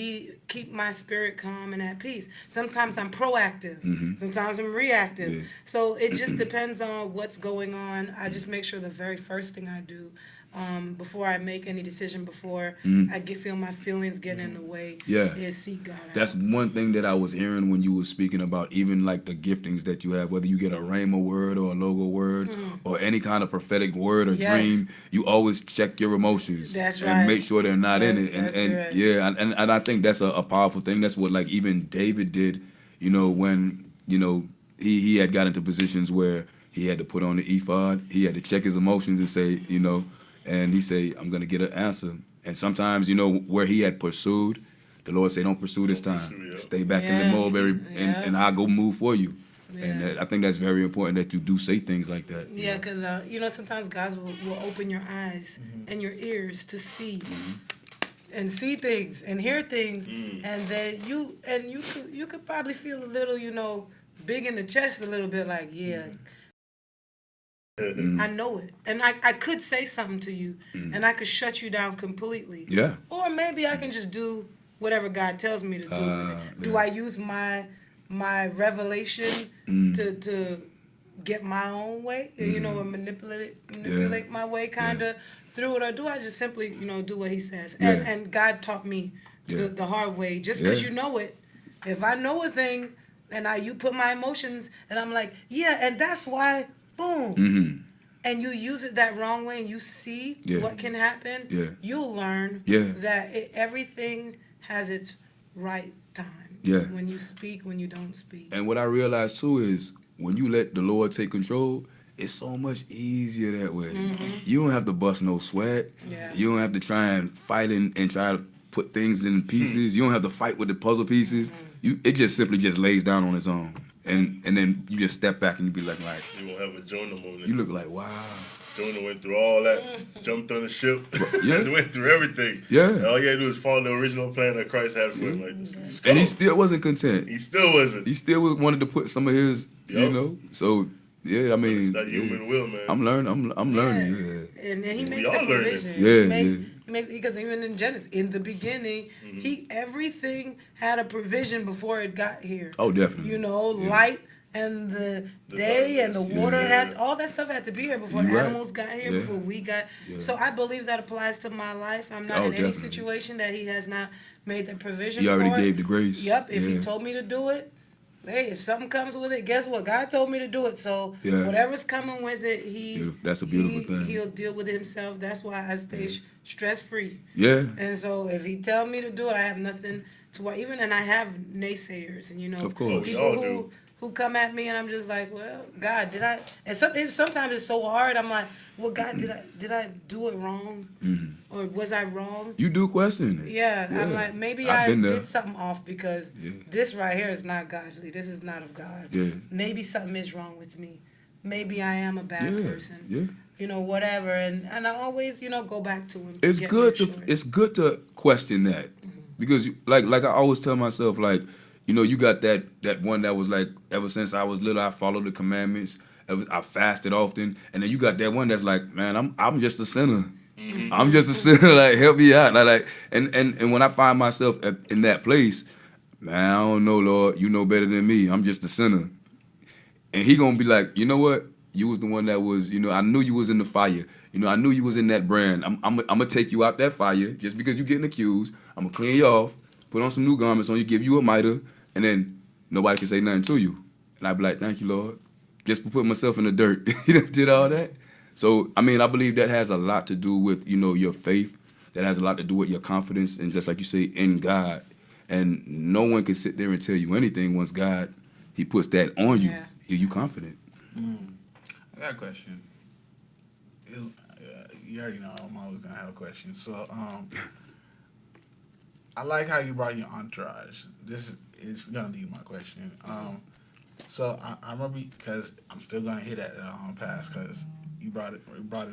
[SPEAKER 4] keep my spirit calm and at peace. Sometimes I'm proactive. Sometimes I'm reactive.
[SPEAKER 2] Yeah.
[SPEAKER 4] So it just depends on what's going on. I just make sure the very first thing I do, before I make any decision, before I feel my feelings get in the way, is seek God out.
[SPEAKER 2] That's one thing that I was hearing when you were speaking about even like the giftings that you have, whether you get a rhema word or a logo word or any kind of prophetic word or dream, you always check your emotions
[SPEAKER 4] That's
[SPEAKER 2] and
[SPEAKER 4] right.
[SPEAKER 2] make sure they're not in it.
[SPEAKER 4] That's
[SPEAKER 2] And
[SPEAKER 4] right.
[SPEAKER 2] yeah, and I think that's a powerful thing. That's what like even David did, when, he had got into positions where he had to put on the ephod, he had to check his emotions and say, and he say, I'm going to get an answer. And sometimes, where he had pursued, the Lord say, don't pursue this time. Stay back in the mulberry, and I'll go move for you. And I think that's very important that you do say things like that.
[SPEAKER 4] Yeah, because, sometimes God will open your eyes and your ears to see. And see things and hear things, and then you could probably feel a little, big in the chest a little bit, like I know it, and I could say something to you, and I could shut you down completely.
[SPEAKER 2] Yeah.
[SPEAKER 4] Or maybe I can just do whatever God tells me to do with it. Do I use my revelation to get my own way, or manipulate my way kind of through it, or do I just simply, do what He says? And God taught me the hard way. Just because you know it, if I know a thing and you put my emotions and I'm like, and that's why, boom, and you use it that wrong way and you see what can happen, you'll learn that everything has its right time. When you speak, when you don't speak.
[SPEAKER 2] And what I realized too is when you let the Lord take control, it's so much easier that way. You don't have to bust no sweat. You don't have to try and fight and try to put things in pieces. You don't have to fight with the puzzle pieces. It just simply just lays down on its own. And then you just step back and you be like,
[SPEAKER 1] you won't have a Jonah moment.
[SPEAKER 2] You look like, wow.
[SPEAKER 1] Jonah went through all that, jumped on the ship, went through everything.
[SPEAKER 2] Yeah.
[SPEAKER 1] And all he had to do was follow the original plan that Christ had for him. Like,
[SPEAKER 2] and he still wasn't content.
[SPEAKER 1] He still wasn't.
[SPEAKER 2] He still wanted to put some of his, so yeah, I mean,
[SPEAKER 1] it's that human will, man.
[SPEAKER 2] I'm learning. I'm learning.
[SPEAKER 4] And then He makes
[SPEAKER 1] all
[SPEAKER 4] that provision.
[SPEAKER 2] learning.
[SPEAKER 4] He makes because even in Genesis, in the beginning, everything had a provision before it got here.
[SPEAKER 2] Oh, definitely.
[SPEAKER 4] Light and the day and the water had all that stuff had to be here before animals got here, before we got. So I believe that applies to my life. I'm not in any situation that He has not made the provision.
[SPEAKER 2] He already
[SPEAKER 4] for
[SPEAKER 2] gave the grace.
[SPEAKER 4] Yep. If He told me to do it. Hey, if something comes with it, guess what? God told me to do it. So whatever's coming with it,
[SPEAKER 2] that's a beautiful thing.
[SPEAKER 4] He'll deal with it Himself. That's why I stay stress free.
[SPEAKER 2] Yeah.
[SPEAKER 4] And so if He tell me to do it, I have nothing to worry. And I have naysayers, and
[SPEAKER 2] of course.
[SPEAKER 4] people who come at me, and I'm just like, well, God, did I? And sometimes it's so hard. I'm like, well, God, did I do it wrong, or was I wrong?
[SPEAKER 2] You do question it.
[SPEAKER 4] Yeah, I'm like, maybe
[SPEAKER 2] I've
[SPEAKER 4] I
[SPEAKER 2] been there.
[SPEAKER 4] did something off because this right here is not godly. This is not of God.
[SPEAKER 2] Yeah.
[SPEAKER 4] Maybe something is wrong with me. Maybe I am a bad person.
[SPEAKER 2] Yeah.
[SPEAKER 4] You know, whatever. And I always, go back to him.
[SPEAKER 2] It's
[SPEAKER 4] get
[SPEAKER 2] good to
[SPEAKER 4] reassured.
[SPEAKER 2] question that, because like I always tell myself, like, you got that one that was like, ever since I was little I followed the commandments, I fasted often, and then you got that one that's like, man, I'm just a sinner. I'm just a sinner. Like, help me out. Like and when I find myself in that place, man, I don't know, Lord, you know better than me. I'm just a sinner, and He gonna be like, you know what? You was the one that was, I knew you was in the fire. I knew you was in that brand. I'm gonna take you out that fire just because you getting accused. I'm gonna clean you off, put on some new garments on you, give you a mitre, and then nobody can say nothing to you. And I'd be like, thank you, Lord, just for putting myself in the dirt. Did all that. So, I believe that has a lot to do with, your faith. That has a lot to do with your confidence, and just like you say, in God. And no one can sit there and tell you anything once God, He puts that on you.
[SPEAKER 4] Yeah.
[SPEAKER 2] You confident.
[SPEAKER 3] I got a question. You already know I'm always gonna have a question. So, I like how you brought your entourage. This is gonna lead my question. So I remember, because I'm still gonna hit at it pass because you brought it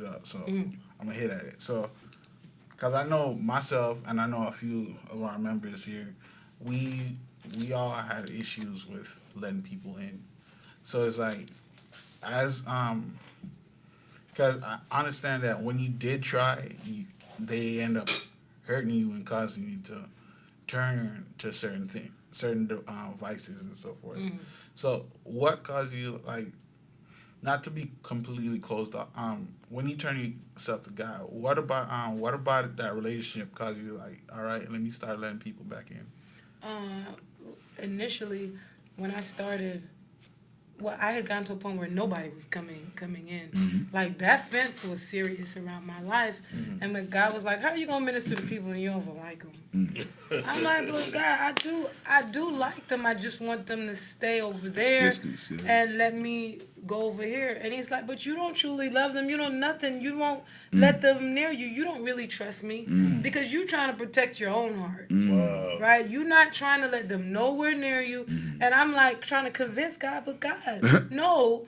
[SPEAKER 3] up. So I'm gonna hit at it. So, because I know myself and I know a few of our members here, we all had issues with letting people in. So it's like, because I understand that when you did try, they end up hurting you and causing you to turn to certain vices and so forth. So what caused you, like, not to be completely closed off? When you turn yourself to God, what about that relationship caused you, like, all right, let me start letting people back in?
[SPEAKER 4] Initially, when I started, I had gotten to a point where nobody was coming in. Like, that fence was serious around my life. And when God was like, how are you gonna minister to people and you don't even like them? I'm like, but God, I do like them. I just want them to stay over there and let me go over here. And He's like, but you don't truly love them. You don't nothing. You won't let them near you. You don't really trust me because you're trying to protect your own heart.
[SPEAKER 1] Wow.
[SPEAKER 4] Right? You're not trying to let them nowhere near you. And I'm like trying to convince God, but God, no,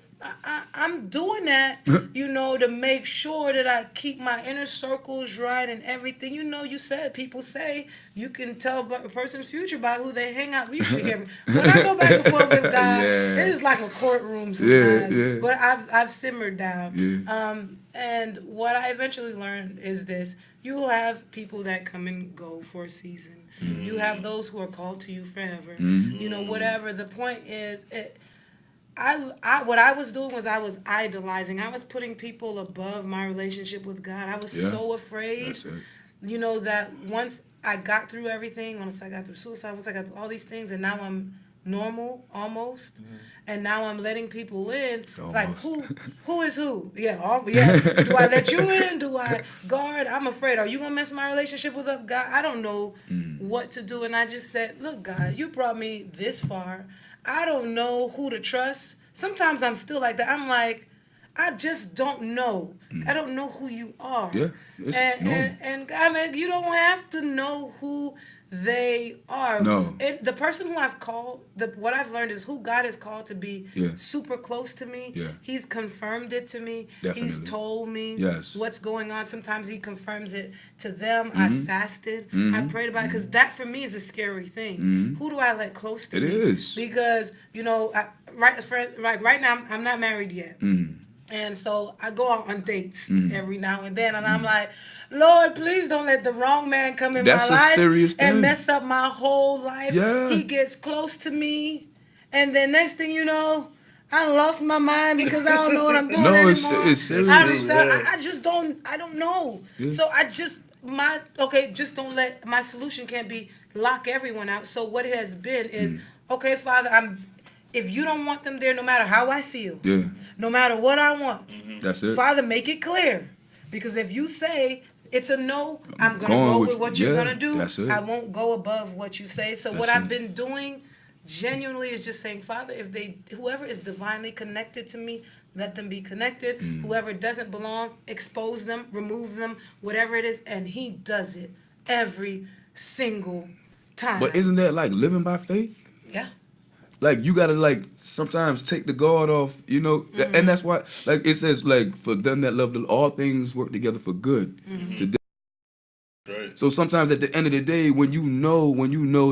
[SPEAKER 4] I'm doing that, to make sure that I keep my inner circles right and everything. You said, people say you can tell a person's future by who they hang out. You should hear me. When I go back and forth with God, it's like a courtroom sometimes. But I've simmered down. And what I eventually learned is this: you will have people that come and go for a season. You have those who are called to you forever. Whatever. The point is, what I was doing was I was idolizing. I was putting people above my relationship with God. I was so afraid, that once I got through everything, once I got through suicide, once I got through all these things, and now I'm normal almost, and now I'm letting people in.
[SPEAKER 2] Almost.
[SPEAKER 4] Like, who is who? Yeah. Do I let you in? Do I guard? I'm afraid. Are you gonna mess my relationship with God? I don't know what to do, and I just said, look, God, you brought me this far. I don't know who to trust. Sometimes I'm still like that. I'm like, I just don't know. I don't know who you are.
[SPEAKER 2] Yeah.
[SPEAKER 4] And I mean, you don't have to know who they are.
[SPEAKER 2] No.
[SPEAKER 4] And the person who I've called, what I've learned is who God has called to be super close to me.
[SPEAKER 2] Yeah.
[SPEAKER 4] He's confirmed it to me.
[SPEAKER 2] Definitely.
[SPEAKER 4] He's told me what's going on. Sometimes He confirms it to them. I fasted. I prayed about it, because that for me is a scary thing. Who do I let close to me?
[SPEAKER 2] It is.
[SPEAKER 4] Because, right now I'm not married yet. And so I go out on dates every now and then, and I'm like, Lord, please don't let the wrong man come in my life and mess up my whole life.
[SPEAKER 2] Yeah.
[SPEAKER 4] He gets close to me, and then next thing you know, I lost my mind because I don't know what I'm doing anymore.
[SPEAKER 2] It's serious.
[SPEAKER 4] I just don't. I don't know. Yeah. So I just just don't let my solution can't be lock everyone out. So what it has been is, okay, Father, if you don't want them there, no matter how I feel, no matter what I want,
[SPEAKER 2] that's it.
[SPEAKER 4] Father, make it clear. Because if you say it's a no, I'm going to go with what you're going to do.
[SPEAKER 2] That's it.
[SPEAKER 4] I won't go above what you say. So what I've been doing genuinely is just saying, Father, if whoever is divinely connected to me, let them be connected. Whoever doesn't belong, expose them, remove them, whatever it is, and he does it every single time.
[SPEAKER 2] But isn't that like living by faith?
[SPEAKER 4] Yeah.
[SPEAKER 2] Like you gotta like sometimes take the guard off, and that's why like it says like for them that love all things work together for good. To them.
[SPEAKER 1] Right.
[SPEAKER 2] So sometimes at the end of the day, when you know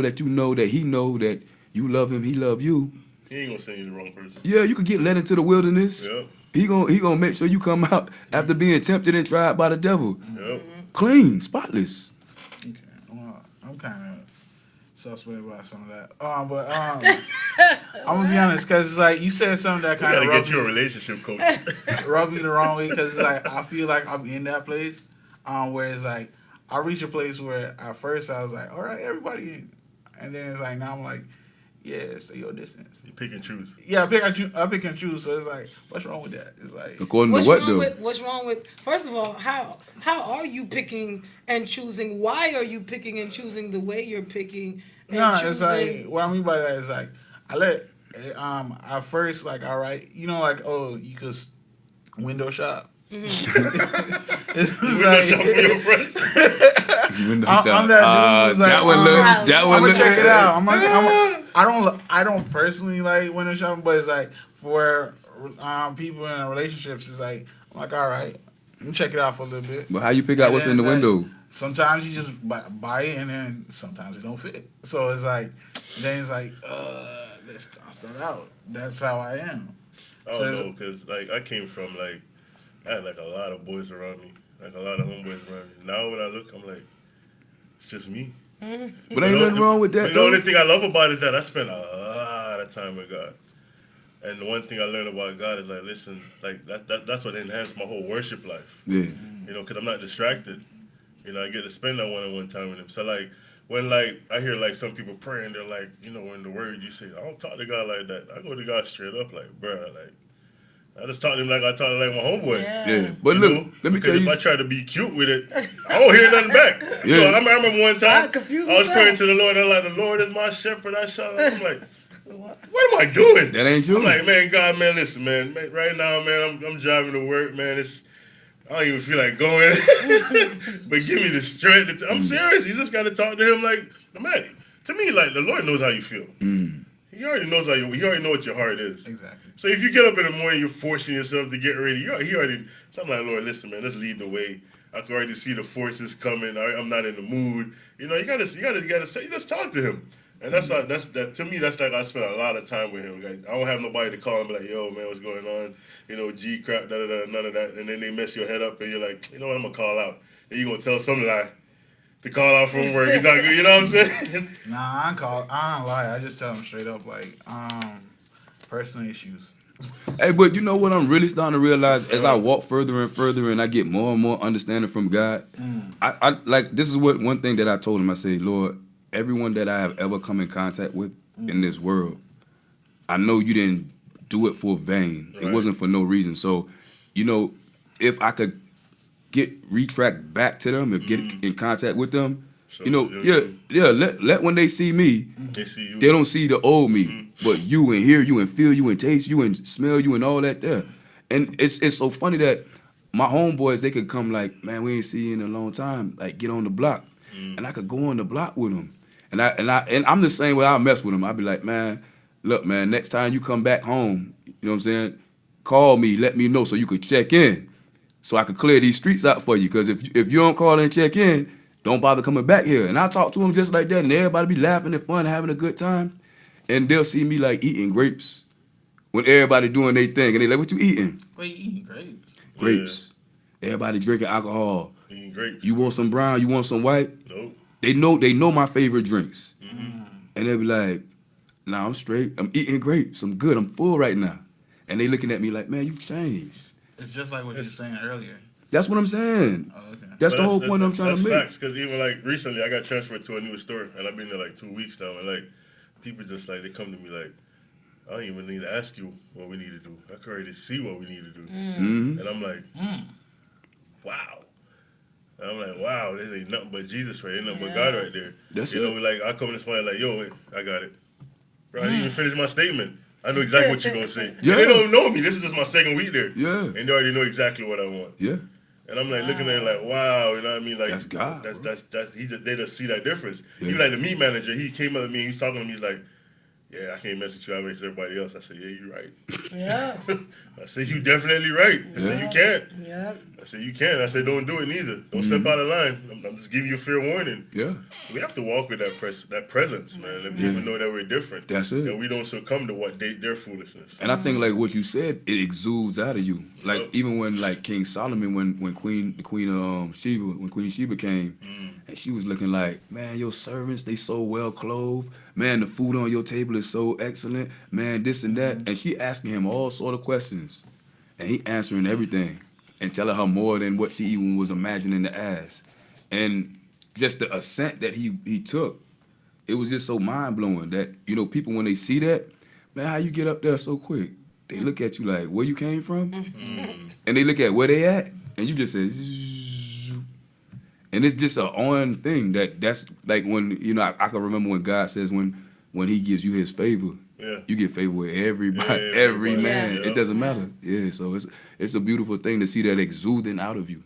[SPEAKER 2] that he know that you love him, he love you.
[SPEAKER 1] He ain't gonna send you the wrong person.
[SPEAKER 2] Yeah, you could get led into the wilderness.
[SPEAKER 1] Yep.
[SPEAKER 2] He gonna make sure you come out after being tempted and tried by the devil.
[SPEAKER 1] Yep.
[SPEAKER 2] Clean, spotless.
[SPEAKER 3] Okay, well, I'm kind of suspect about some of that. But I'm gonna be honest, cause it's like you said something that
[SPEAKER 1] You
[SPEAKER 3] kind
[SPEAKER 1] gotta
[SPEAKER 3] of
[SPEAKER 1] get you a relationship coach.
[SPEAKER 3] rubbed me the wrong way, cause it's like I feel like I'm in that place, where it's like I reach a place where at first I was like, all right, everybody in, and then it's like now I'm like, yeah, stay your distance.
[SPEAKER 1] You pick and choose.
[SPEAKER 3] Yeah, I pick and choose. So it's like, what's wrong with that? It's like,
[SPEAKER 2] According to what though?
[SPEAKER 4] What's wrong with? First of all, how are you picking and choosing? Why are you picking and choosing the way you're picking and choosing?
[SPEAKER 3] it's like what I mean by that is like I let at first like all right, like oh you could window shop. It's
[SPEAKER 1] Window shop for your friends.
[SPEAKER 3] I'm that dude who's like,
[SPEAKER 2] that one
[SPEAKER 3] I'm gonna check it out.
[SPEAKER 2] Yeah.
[SPEAKER 3] I don't personally like window shopping, but it's like for people in relationships, it's like I'm like, all right, let me check it out for a little bit.
[SPEAKER 2] But how you pick out
[SPEAKER 3] And
[SPEAKER 2] what's
[SPEAKER 3] then
[SPEAKER 2] in the
[SPEAKER 3] it's like,
[SPEAKER 2] window?
[SPEAKER 3] sometimes you just buy it, and then sometimes it don't fit. So it's like, then it's like, let's toss that out. That's how I am.
[SPEAKER 1] I don't know, because like I came from like I had like a lot of boys around me, like a lot of homeboys around me. Now when I look, I'm like, it's just me.
[SPEAKER 2] But ain't nothing wrong with that.
[SPEAKER 1] The only thing I love about it is that I spend a lot of time with God. And the one thing I learned about God is like, listen, like that's what enhanced my whole worship life.
[SPEAKER 2] Yeah.
[SPEAKER 1] Because I'm not distracted. I get to spend that one-on-one time with him. So like when like I hear like some people praying, they're like, in the word you say, I don't talk to God like that. I go to God straight up, like, bruh, like I just talk to him like I talk to like my homeboy.
[SPEAKER 2] Yeah. But look, let me tell you.
[SPEAKER 1] If I try to be cute with it, I don't hear nothing back.
[SPEAKER 2] Yeah.
[SPEAKER 1] I remember one time
[SPEAKER 4] I
[SPEAKER 1] was praying to the Lord, and I'm like, the Lord is my shepherd. I'm like, what am I doing?
[SPEAKER 2] That ain't you.
[SPEAKER 1] I'm like, man, God, man, listen, man. Right now, man, I'm driving to work, man. I don't even feel like going. But give me the strength. I'm serious. You just got to talk to him like, man, to me, like, the Lord knows how you feel. He already knows he already know what your heart is.
[SPEAKER 3] Exactly.
[SPEAKER 1] So if you get up in the morning, you're forcing yourself to get ready. He already. So I'm like, Lord, listen, man, let's lead the way. I can already see the forces coming. I'm not in the mood. You gotta say, let's talk to him. And that's to me. That's like I spent a lot of time with him. Guys, I don't have nobody to call and be like, yo, man, what's going on? G crap, none of that. And then they mess your head up, and you're like, you know what? I'm gonna call out. And you are gonna tell some lie to call out from work. It's not good. You know what I'm saying?
[SPEAKER 3] Nah, I don't lie. I just tell them straight up, like, personal issues.
[SPEAKER 2] Hey, but you know what I'm really starting to realize as I walk further and further and I get more and more understanding from God. I like this is one thing that I told him. I say, Lord, everyone that I have ever come in contact with in this world, I know you didn't do it for vain. Right. It wasn't for no reason. So, if I could retract back to them and get in contact with them, let when they see me, they don't see the old me, but you and hear you and feel you and taste you and smell you and all that there. And it's so funny that my homeboys, they could come like, man, we ain't seen you in a long time, like get on the block. And I could go on the block with them. And I'm the same way. I mess with them. I'll be like, man, look, man, next time you come back home, you know what I'm saying? Call me, let me know so you could check in, so I could clear these streets out for you. Because if you don't call and check in, don't bother coming back here. And I talk to them just like that, and everybody be laughing and fun, having a good time. And they'll see me like eating grapes when everybody doing their thing, and they like, what you eating?
[SPEAKER 3] What you eating? Grapes.
[SPEAKER 2] Grapes. Yeah. Everybody drinking alcohol.
[SPEAKER 1] Eating grapes.
[SPEAKER 2] You want some brown? You want some white?
[SPEAKER 1] Nope.
[SPEAKER 2] They know my favorite drinks. And they'll be like, nah, I'm straight. I'm eating grapes. I'm good. I'm full right now. And they looking at me like, man, you changed.
[SPEAKER 3] It's just like what you were saying earlier.
[SPEAKER 2] That's what I'm saying.
[SPEAKER 3] Oh, okay.
[SPEAKER 2] That's the whole point I'm trying to make.
[SPEAKER 1] That's facts, because even like recently I got transferred to a new store, and I've been there like 2 weeks now, and like people just like, they come to me like, I don't even need to ask you what we need to do. I can already see what we need to do. And I'm like, wow. And I'm like, wow, this ain't nothing but Jesus right there, ain't nothing but God right there.
[SPEAKER 2] That's
[SPEAKER 1] like I come in this point like, yo, wait, I got it. Bro, I didn't even finish my statement. I know exactly what you're gonna say.
[SPEAKER 2] Yeah.
[SPEAKER 1] And they don't know me. This is just my second week there.
[SPEAKER 2] Yeah.
[SPEAKER 1] And they already know exactly what I want.
[SPEAKER 2] Yeah.
[SPEAKER 1] And I'm like looking at it like, wow, you know what I mean? Like
[SPEAKER 2] That's God,
[SPEAKER 1] That's
[SPEAKER 2] bro.
[SPEAKER 1] they just see that difference.
[SPEAKER 2] Yeah.
[SPEAKER 1] Even like the meat manager, he came up to me and he's talking to me, he's like, yeah, I can't mess with you. I mess with everybody else. I said, yeah, you're right.
[SPEAKER 4] Yeah.
[SPEAKER 1] I said, you definitely right. I said, you can't.
[SPEAKER 4] Yeah.
[SPEAKER 1] I said, you can't. I said, don't do it neither. Don't step out of line. I'm just giving you a fair warning.
[SPEAKER 2] Yeah.
[SPEAKER 1] We have to walk with that presence, man. Let people know that we're different.
[SPEAKER 2] That's it.
[SPEAKER 1] And we don't succumb to what their foolishness.
[SPEAKER 2] And I think like what you said, it exudes out of you. Like
[SPEAKER 1] Yep.
[SPEAKER 2] even when like King Solomon, when Queen Sheba came, and she was looking like, man, your servants, they so well clothed. Man, the food on your table is so excellent. Man, this and that. And she asking him all sort of questions, and he answering everything and telling her more than what she even was imagining to ask. And just the ascent that he took, it was just so mind blowing that, you know, people when they see that, man, how you get up there so quick? They look at you like, where you came from? And they look at where they at, and you just say, zzz. And it's just an on thing that's like when, you know, I can remember when God says when he gives you his favor,
[SPEAKER 1] Yeah.
[SPEAKER 2] you get favor with everybody,
[SPEAKER 1] Yeah,
[SPEAKER 2] every
[SPEAKER 1] everybody,
[SPEAKER 2] man.
[SPEAKER 1] yeah.
[SPEAKER 2] It doesn't matter. Yeah, so it's a beautiful thing to see that exuding out of you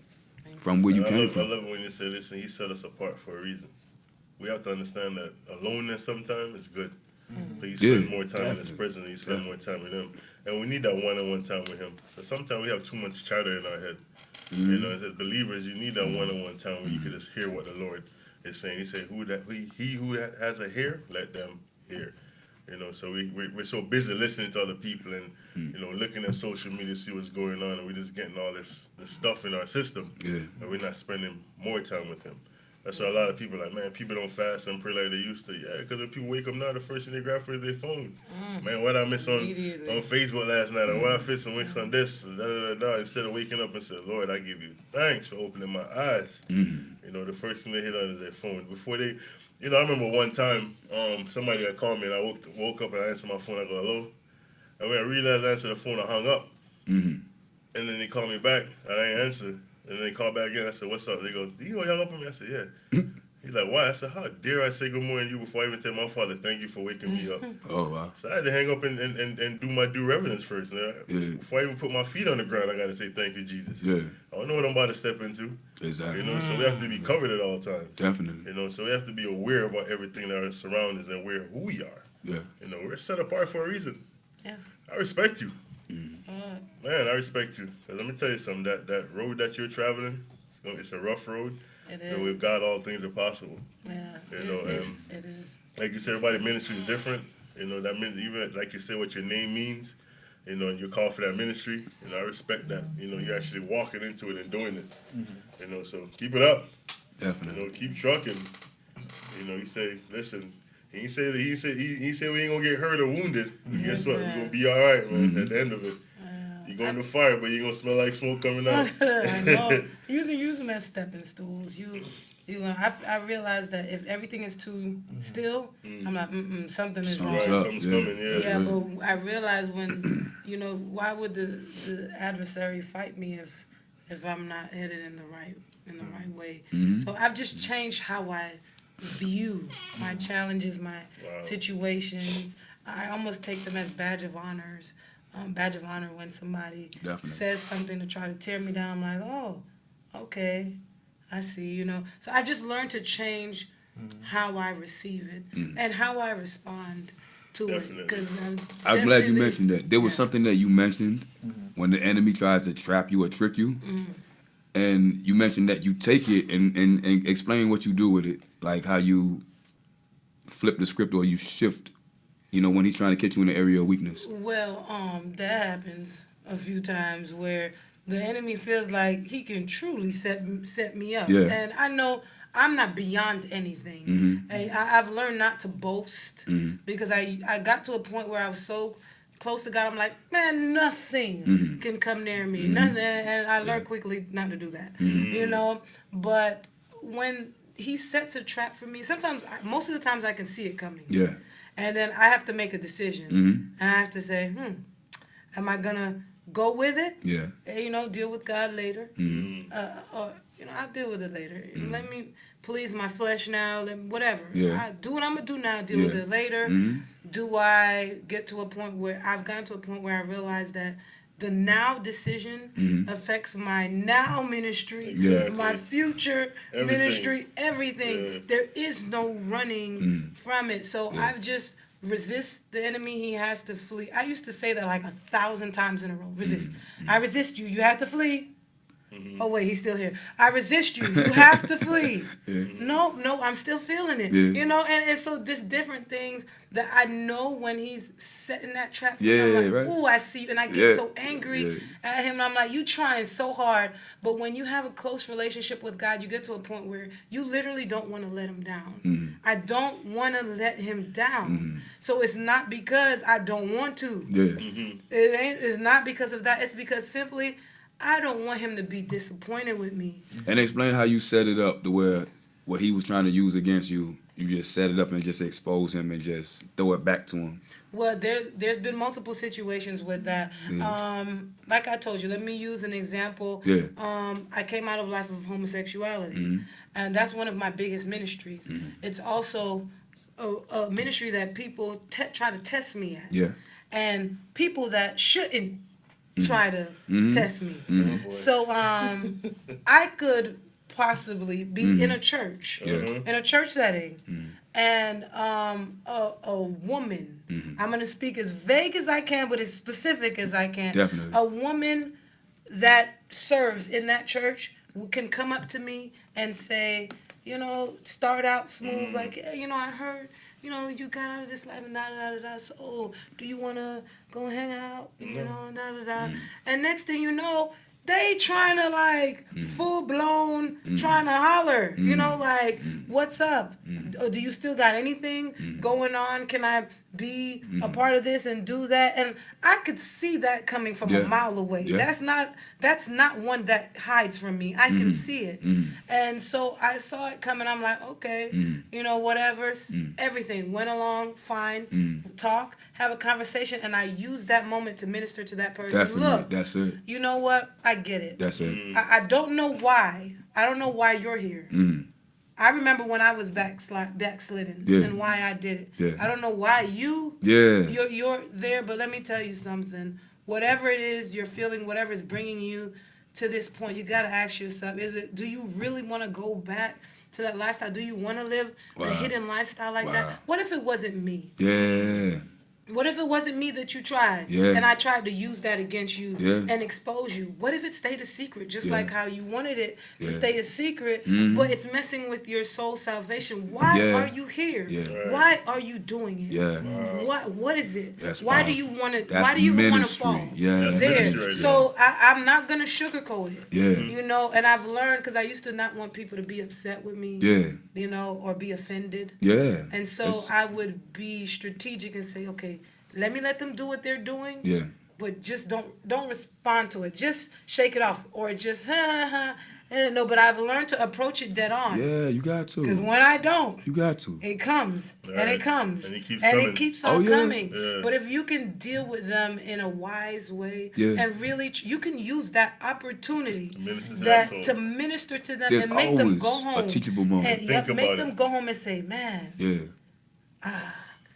[SPEAKER 2] from where you
[SPEAKER 1] And
[SPEAKER 2] came
[SPEAKER 1] I
[SPEAKER 2] from.
[SPEAKER 1] love it when you say, listen, he set us apart for a reason. We have to understand that aloneness sometimes is good. But you spend more time in his presence, you spend more time with him. And we need that one-on-one time with him. Because sometimes we have too much chatter in our head. You know, as believers, you need that one-on-one time where you can just hear what the Lord is saying. He said, he who has a ear, let them hear. You know, so we're so busy listening to other people and, you know, looking at social media to see what's going on, and we're just getting all this stuff in our system.
[SPEAKER 2] Yeah.
[SPEAKER 1] And we're not spending more time with him. That's why a lot of people are like, man, people don't fast and pray like they used to. Yeah, because when people wake up now, the first thing they grab for is their phone. Man, what I miss on Facebook last night, or what I miss on this, instead of waking up and say, Lord, I give you thanks for opening my eyes. You know, the first thing they hit on is their phone. Before they, you know, I remember one time, somebody had called me and I woke up and I answered my phone. I go, hello? And when I realized I answered the phone, I hung up. And then they called me back and I didn't answer. And then they called back again. I said, what's up? They go, you hung up on me? I said, yeah. He's like, why? I said, how dare I say good morning to you before I even tell my father, thank you for waking me up.
[SPEAKER 2] Oh, wow.
[SPEAKER 1] So I had to hang up and do my due reverence first. You know?
[SPEAKER 2] Yeah.
[SPEAKER 1] Before I even put my feet on the ground, I got to say thank you, Jesus.
[SPEAKER 2] Yeah,
[SPEAKER 1] I don't know what I'm about to step into.
[SPEAKER 2] exactly.
[SPEAKER 1] You know, so we have to be covered at all times.
[SPEAKER 2] Definitely.
[SPEAKER 1] You know, so we have to be aware of everything that surrounds us and aware of who we are.
[SPEAKER 2] Yeah.
[SPEAKER 1] You know, we're set apart for a reason.
[SPEAKER 4] Yeah.
[SPEAKER 1] I respect you. Man, I respect you. 'Cause let me tell you something, that road that you're traveling, it's a rough road.
[SPEAKER 4] It
[SPEAKER 1] And with God, all things are possible.
[SPEAKER 4] Yeah.
[SPEAKER 1] You know,
[SPEAKER 4] It is.
[SPEAKER 1] like you said, everybody's ministry is different. You know, that means even like you said, what your name means. You know, and you're called for that ministry. You know, I respect that. You know, you're actually walking into it and doing it. You know, so keep it up.
[SPEAKER 2] Definitely.
[SPEAKER 1] You know, keep trucking. You know, you say, listen. He said we ain't gonna get hurt or wounded. But guess what? We're gonna be all right, man. At the end of it, you're going to fire, but you're gonna smell like smoke coming out.
[SPEAKER 4] I know. Use them as stepping stools. You know, I realize that if everything is too still, I'm like, something is wrong.
[SPEAKER 1] Right, something's coming. Yeah.
[SPEAKER 4] Yeah, but I realize when, you know, why would the adversary fight me if I'm not headed in the right way? So I've just changed how I view my challenges, my situations. I almost take them as badge of honor when somebody
[SPEAKER 2] Definitely.
[SPEAKER 4] says something to try to tear me down. I'm like, oh, okay, I see, you know. So I just learned to change how I receive it and how I respond to
[SPEAKER 1] Definitely.
[SPEAKER 4] it. Because
[SPEAKER 2] I'm glad you mentioned that. There was something that you mentioned when the enemy tries to trap you or trick you. And you mentioned that you take it and explain what you do with it, like how you flip the script or you shift, you know, when he's trying to catch you in the area of weakness.
[SPEAKER 4] Well, that happens a few times where the enemy feels like he can truly set me up.
[SPEAKER 2] Yeah.
[SPEAKER 4] And I know I'm not beyond anything. I've learned not to boast because I got to a point where I was so close to God. I'm like, man, nothing can come near me. Nothing. And I learned quickly not to do that. You know, but when he sets a trap for me, most of the times I can see it coming.
[SPEAKER 2] Yeah.
[SPEAKER 4] And then I have to make a decision. And I have to say, am I going to go with it.
[SPEAKER 2] Yeah.
[SPEAKER 4] Deal with God later. Or I'll deal with it later. Let me please my flesh now. Whatever.
[SPEAKER 2] Yeah.
[SPEAKER 4] I do what I'm gonna do now. Deal with it later. Do I get to a point where I've gotten to a point where I realize that the now decision affects my now ministry, my future ministry, everything.
[SPEAKER 1] Yeah.
[SPEAKER 4] There is no running from it. So I've just resist the enemy. He has to flee. I used to say that like 1,000 times in a row. Resist. I resist you. You have to flee. Oh wait, he's still here. I resist you. You have to flee. No, I'm still feeling it. And so just different things that I know when he's setting that trap for me. I'm like,
[SPEAKER 2] right.
[SPEAKER 4] ooh, I see you, and I get so angry at him. And I'm like, you trying so hard, but when you have a close relationship with God, you get to a point where you literally don't want to let him down. I don't want to let him down. So it's not because I don't want to. It's not because of that. It's because simply I don't want him to be disappointed with me.
[SPEAKER 2] And explain how you set it up to where what he was trying to use against you, you just set it up and just expose him and just throw it back to him.
[SPEAKER 4] Well, there's been multiple situations with that. Like I told you, let me use an example. I came out of a life of homosexuality, and that's one of my biggest ministries. It's also a ministry that people try to test me at. And people that shouldn't try to test me. So I could possibly be in a church, in a church setting, and a woman, I'm going to speak as vague as I can, but as specific as I can.
[SPEAKER 2] Definitely.
[SPEAKER 4] A woman that serves in that church can come up to me and say, start out smooth, like, I heard, you got out of this life and da-da-da-da-da, so do you want to go hang out, da-da-da. And next thing you know, they trying to, like, full-blown trying to holler, like, what's up? Do you still got anything going on? Can I be a part of this and do that? And I could see that coming from a mile away. That's not one that hides from me. I can see it. And so I saw it coming. I'm like, okay, whatever. Everything went along fine. Talk, have a conversation, and I used that moment to minister to that person.
[SPEAKER 2] Definitely.
[SPEAKER 4] Look,
[SPEAKER 2] That's it.
[SPEAKER 4] you know what? I get it.
[SPEAKER 2] That's it.
[SPEAKER 4] I don't know why. I don't know why you're here. I remember when I was backslidden and why I did it. I don't know why you're there, but let me tell you something. Whatever it is you're feeling, whatever is bringing you to this point, you got to ask yourself, do you really want to go back to that lifestyle? Do you want to live a hidden lifestyle like that? What if it wasn't me? What if it wasn't me that you tried? And I tried to use that against you and expose you? What if it stayed a secret, just like how you wanted it to stay a secret, but it's messing with your soul's salvation? Why are you here? Why are you doing it? What is it? Why do you want to? Why do you even want to fall? There. So I'm not gonna sugarcoat it. And I've learned, because I used to not want people to be upset with me. Or be offended. And so I would be strategic and say, okay, let me let them do what they're doing. But just don't respond to it. Just shake it off, or just no. But I've learned to approach it dead on.
[SPEAKER 2] You got to.
[SPEAKER 4] Because when I don't,
[SPEAKER 2] you got to.
[SPEAKER 4] It comes and it comes
[SPEAKER 1] and
[SPEAKER 4] it keeps on coming.
[SPEAKER 1] Yeah.
[SPEAKER 4] But if you can deal with them in a wise way and really, you can use that opportunity to minister to them.
[SPEAKER 2] There's
[SPEAKER 4] and make them go
[SPEAKER 2] always
[SPEAKER 4] home.
[SPEAKER 2] a teachable moment.
[SPEAKER 4] And make them go home and say, man.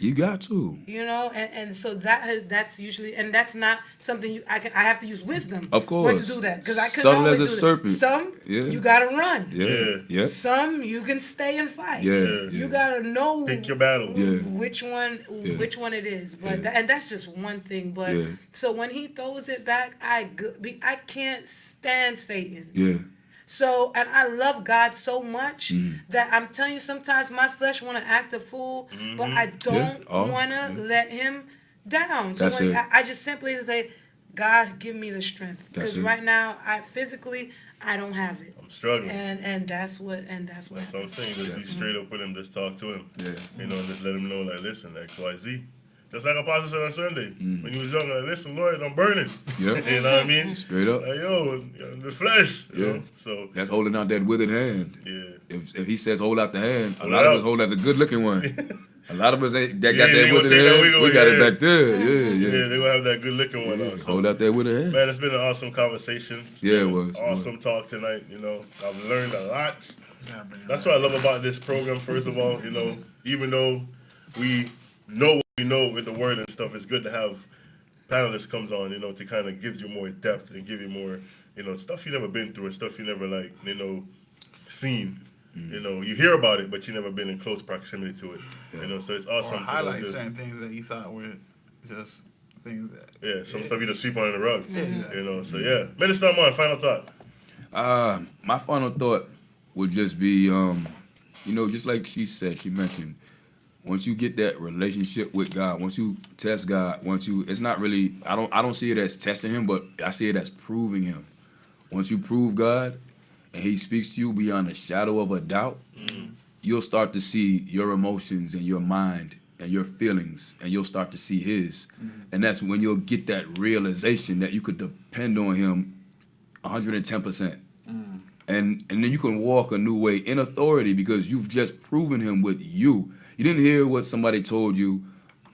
[SPEAKER 2] You got to.
[SPEAKER 4] And so that's usually, and that's not something I have to use wisdom.
[SPEAKER 2] Of course.
[SPEAKER 4] To do that, because I couldn't
[SPEAKER 2] Subtle
[SPEAKER 4] always
[SPEAKER 2] as a
[SPEAKER 4] do
[SPEAKER 2] serpent.
[SPEAKER 4] that. Some you gotta run. Some you can stay and fight. You gotta know.
[SPEAKER 1] Pick your battles.
[SPEAKER 4] Which one it is. But and that's just one thing. But so when he throws it back, I can't stand Satan. So, and I love God so much that I'm telling you, sometimes my flesh want to act a fool, but I don't want to let him down. So I just simply say, God, give me the strength, because right now, physically, I don't have it.
[SPEAKER 1] I'm struggling.
[SPEAKER 4] And that's what.
[SPEAKER 1] That's what I'm saying. Just be straight up with him. Just talk to him. Just let him know, like, listen, X, Y, Z. Just like Apostle said on Sunday. When he was young, like, listen, Lord, I'm burning. You know what I mean?
[SPEAKER 2] Straight up.
[SPEAKER 1] Like, the flesh. You know? So
[SPEAKER 2] that's holding out that withered hand. If he says hold out the hand, a
[SPEAKER 1] Hold
[SPEAKER 2] lot of
[SPEAKER 1] out.
[SPEAKER 2] us hold out the good looking one. A lot of us ain't that
[SPEAKER 1] Yeah,
[SPEAKER 2] got
[SPEAKER 1] they
[SPEAKER 2] that with
[SPEAKER 1] gonna take that
[SPEAKER 2] it.
[SPEAKER 1] wiggle,
[SPEAKER 2] We got
[SPEAKER 1] yeah.
[SPEAKER 2] it back there. Yeah,
[SPEAKER 1] Yeah,
[SPEAKER 2] yeah.
[SPEAKER 1] they're gonna have that good looking one on. So,
[SPEAKER 2] Hold out there with a head.
[SPEAKER 1] man, it's been an awesome conversation. It's
[SPEAKER 2] Yeah,
[SPEAKER 1] been
[SPEAKER 2] it
[SPEAKER 1] an
[SPEAKER 2] was.
[SPEAKER 1] awesome talk tonight. You know, I've learned a lot.
[SPEAKER 3] Yeah, man.
[SPEAKER 1] That's what I love about this program. First of all, you know, even though we know what we know with the word and stuff, it's good to have panelists comes on, you know, to kind of gives you more depth and give you more, you know, stuff you never been through or stuff you never like, you know, seen. You know, you hear about it, but you never been in close proximity to it. You know, so it's
[SPEAKER 3] Or
[SPEAKER 1] awesome.
[SPEAKER 3] highlight certain things that you thought were just things that.
[SPEAKER 1] Yeah, some stuff you just sweep under the rug.
[SPEAKER 3] Exactly.
[SPEAKER 1] You know, so yeah. Minister Amon, final thought.
[SPEAKER 2] My final thought would just be, you know, just like she said, she mentioned, once you get that relationship with God, once you test God, it's not really, I don't see it as testing him, but I see it as proving him. Once you prove God and he speaks to you beyond a shadow of a doubt, you'll start to see your emotions and your mind and your feelings, and you'll start to see his. And that's when you'll get that realization that you could depend on him 110%. And then you can walk a new way in authority because you've just proven him with you. You didn't hear what somebody told you.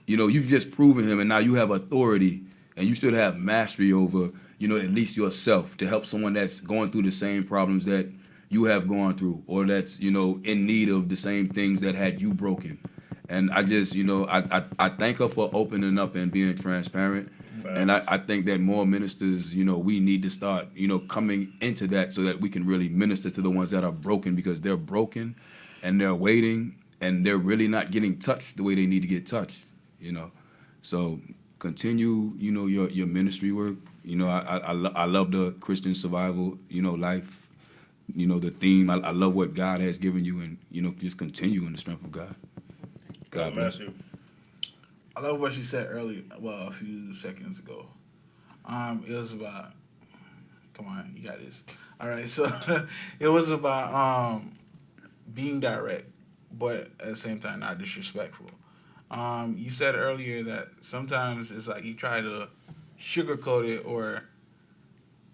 [SPEAKER 2] You know, you've just proven him, and now you have authority, and you should have mastery over, you know, at least yourself to help someone that's going through the same problems that you have gone through, or that's, you know, in need of the same things that had you broken. And I just, you know, I thank her for opening up and being transparent. And I think that more ministers, you know, we need to start, you know, coming into that so that we can really minister to the ones that are broken, because they're broken and they're waiting and they're really not getting touched the way they need to get touched, you know. So continue, you know, your ministry work. You know, I love the Christian survival, you know, life, you know, the theme. I love what God has given you, and, you know, just continue in the strength of God. God bless you.
[SPEAKER 3] I love what she said earlier, well, a few seconds ago. It was about, come on, you got this. All right, so it was about being direct, but at the same time not disrespectful. You said earlier that sometimes it's like you try to sugarcoat it, or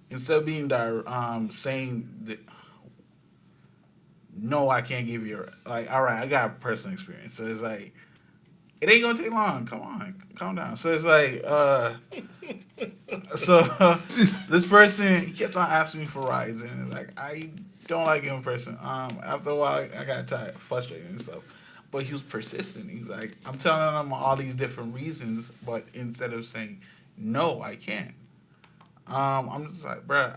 [SPEAKER 3] instead of being saying that, no, I can't give you, like, all right, I got personal experience. So it's like, it ain't gonna take long. Come on, calm down. So it's like, this person, he kept on asking me for rides, and it's like, I don't like him in person. After a while, I got tired, frustrated and stuff. But he was persistent. He's like, I'm telling him all these different reasons, but instead of saying, no, I can't. I'm just like, bruh,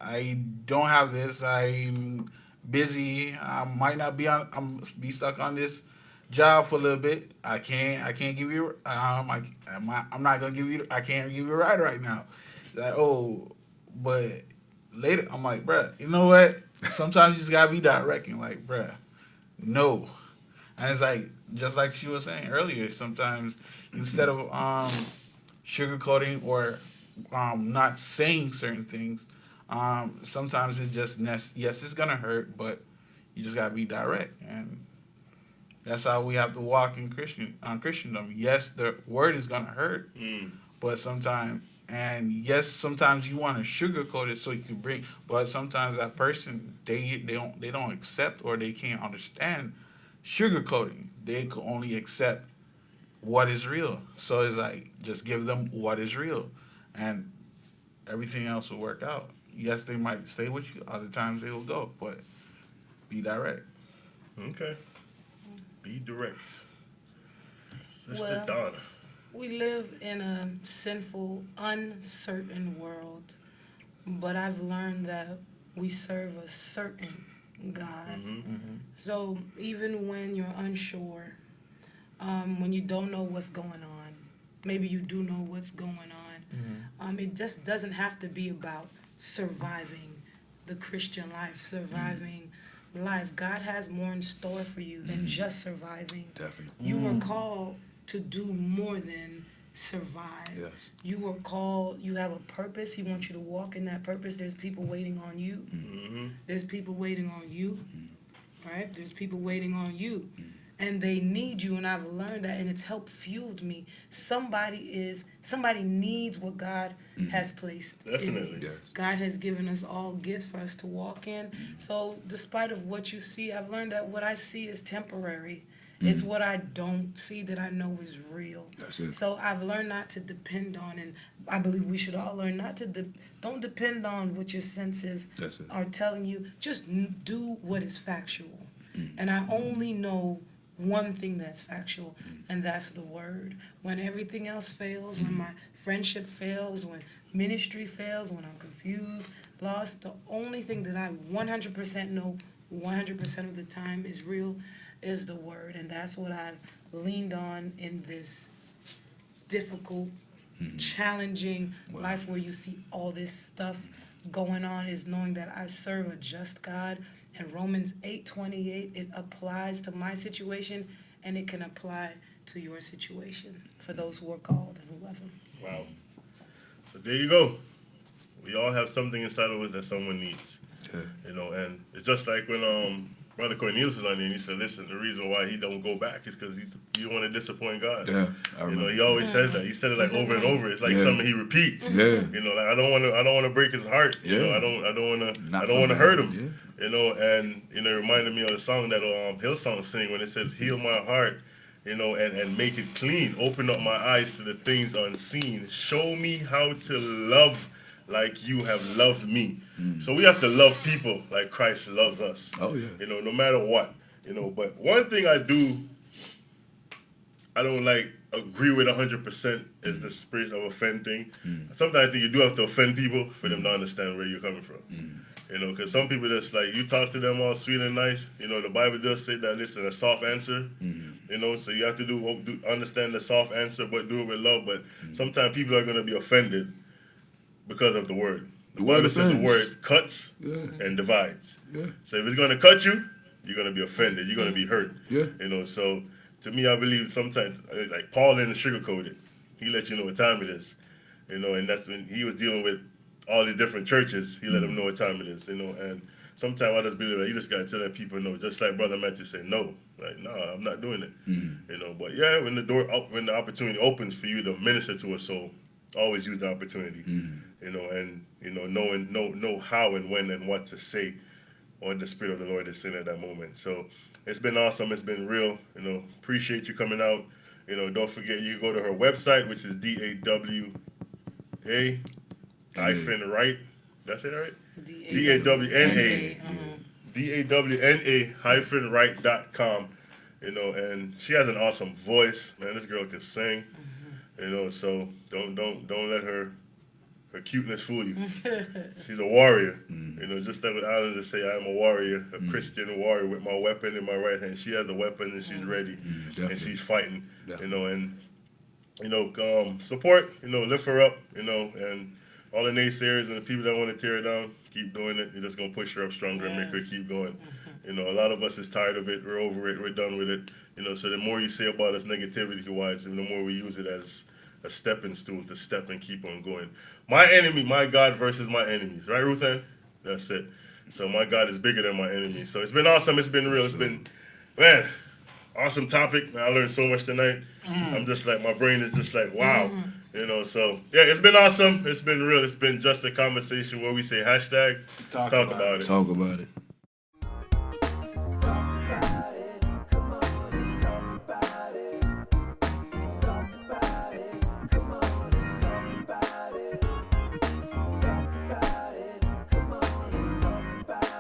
[SPEAKER 3] I don't have this. I'm busy. I might not be be stuck on this job for a little bit. I can't give you. I'm not gonna give you. I can't give you a ride right now. Like, oh, but later, I'm like, bruh, you know what? Sometimes you just gotta be direct and like, bruh, no. And it's like, just like she was saying earlier, sometimes instead of sugarcoating or not saying certain things, sometimes it's just, yes, it's gonna hurt, but you just gotta be direct. And that's how we have to walk in Christendom. Yes, the word is gonna hurt, but sometimes you want to sugarcoat it so you can bring. But sometimes that person they don't accept, or they can't understand sugarcoating. They can only accept what is real. So it's like, just give them what is real, and everything else will work out. Yes, they might stay with you. Other times they will go, but be direct.
[SPEAKER 1] Okay. Be direct. Sister Donna.
[SPEAKER 4] We live in a sinful, uncertain world, but I've learned that we serve a certain God. So even when you're unsure, when you don't know what's going on, maybe you do know what's going on, it just doesn't have to be about surviving the Christian life, surviving life. God has more in store for you than just surviving.
[SPEAKER 2] Definitely.
[SPEAKER 4] You were called to do more than survive.
[SPEAKER 2] Yes.
[SPEAKER 4] You were called, you have a purpose. He wants you to walk in that purpose. There's people waiting on you. There's people waiting on you. Right? There's people waiting on you. And they need you, and I've learned that, and it's helped fueled me. Somebody needs what God has placed in me.
[SPEAKER 2] Yes.
[SPEAKER 4] God has given us all gifts for us to walk in. So despite of what you see, I've learned that what I see is temporary. It's what I don't see that I know is real.
[SPEAKER 2] That's it.
[SPEAKER 4] So I've learned not to depend on, and I believe we should all learn not to don't depend on what your senses
[SPEAKER 2] That's it.
[SPEAKER 4] are telling you. Just do what is factual. And I only know one thing that's factual, and that's the word. When everything else fails, when my friendship fails, when ministry fails, when I'm confused, lost, the only thing that I 100% know 100% of the time is real is the word. And that's what I've leaned on in this difficult, challenging life where you see all this stuff going on, is knowing that I serve a just God. And Romans 8:28, it applies to my situation, and it can apply to your situation for those who are called and who love him.
[SPEAKER 1] Wow. So there you go. We all have something inside of us that someone needs.
[SPEAKER 2] Yeah.
[SPEAKER 1] You know, and it's just like when Brother Cornelius was on there and he said, listen, the reason why he don't go back is because you want to disappoint God.
[SPEAKER 2] Yeah, I
[SPEAKER 1] You
[SPEAKER 2] remember.
[SPEAKER 1] know, he always says that. He said it like over and over. It's like
[SPEAKER 2] Yeah.
[SPEAKER 1] something he repeats.
[SPEAKER 2] Yeah.
[SPEAKER 1] You know, like I don't want to break his heart. You know,
[SPEAKER 2] Yeah.
[SPEAKER 1] I don't want
[SPEAKER 2] Not
[SPEAKER 1] to
[SPEAKER 2] for
[SPEAKER 1] hurt him.
[SPEAKER 2] me. Yeah.
[SPEAKER 1] You know, and you know, it reminded me of the song that Hillsong sing when it says, "Heal my heart." You know, and make it clean. Open up my eyes to the things unseen. Show me how to love like you have loved me. So we have to love people like Christ loves us.
[SPEAKER 2] Oh, yeah.
[SPEAKER 1] You know, no matter what. You know, but one thing I don't like agree with 100% is the spirit of offend thing. Sometimes I think you do have to offend people for them to understand where you're coming from. You know, because some people just like, you talk to them all sweet and nice. You know, the Bible does say that, listen, a soft answer. You know, so you have to understand the soft answer, but do it with love. But sometimes people are going to be offended because of the word. The Bible says the word cuts and divides.
[SPEAKER 2] Yeah.
[SPEAKER 1] So if it's going to cut you, you're going to be offended. You're going to be hurt.
[SPEAKER 2] Yeah.
[SPEAKER 1] You know, so to me, I believe sometimes, like Paul didn't sugarcoat it. He let you know what time it is. You know, and that's when he was dealing with all these different churches. He let them know what time it is. You know, and sometimes I just believe that you just got to tell that people no. Just like Brother Matthew said, no. Like, no, I'm not doing it. You know, but yeah, when the opportunity opens for you to minister to a soul, always use the opportunity. You know, and you know, know how and when and what to say, or the Spirit of the Lord is saying at that moment. So it's been awesome. It's been real. You know, appreciate you coming out. You know, don't forget you can go to her website, which is DAWA-right. That's it, right? DAWNA. DAWNA-right.com. You know, and she has an awesome voice, man. This girl can sing. You know, so don't let her cuteness fool you. She's a warrior. You know, just like with Islanders say, I am a warrior, a Christian warrior with my weapon in my right hand. She has the weapon and she's ready, and she's fighting. You know, and you know, support. You know, lift her up. You know, and all the naysayers and the people that want to tear her down, keep doing it. You're just gonna push her up stronger and make her keep going. You know, a lot of us is tired of it. We're over it. We're done with it. You know, so the more you say about us negativity-wise, the more we use it as a stepping stool to step and keep on going. My enemy, my God versus my enemies. Right, Ruthann? That's it. So my God is bigger than my enemies. So it's been awesome. It's been real. It's been, man, awesome topic. Man, I learned so much tonight. I'm just like, my brain is just like, wow. You know, so, yeah, it's been awesome. It's been real. It's been just a conversation where we say hashtag talk about it.
[SPEAKER 2] Talk about it.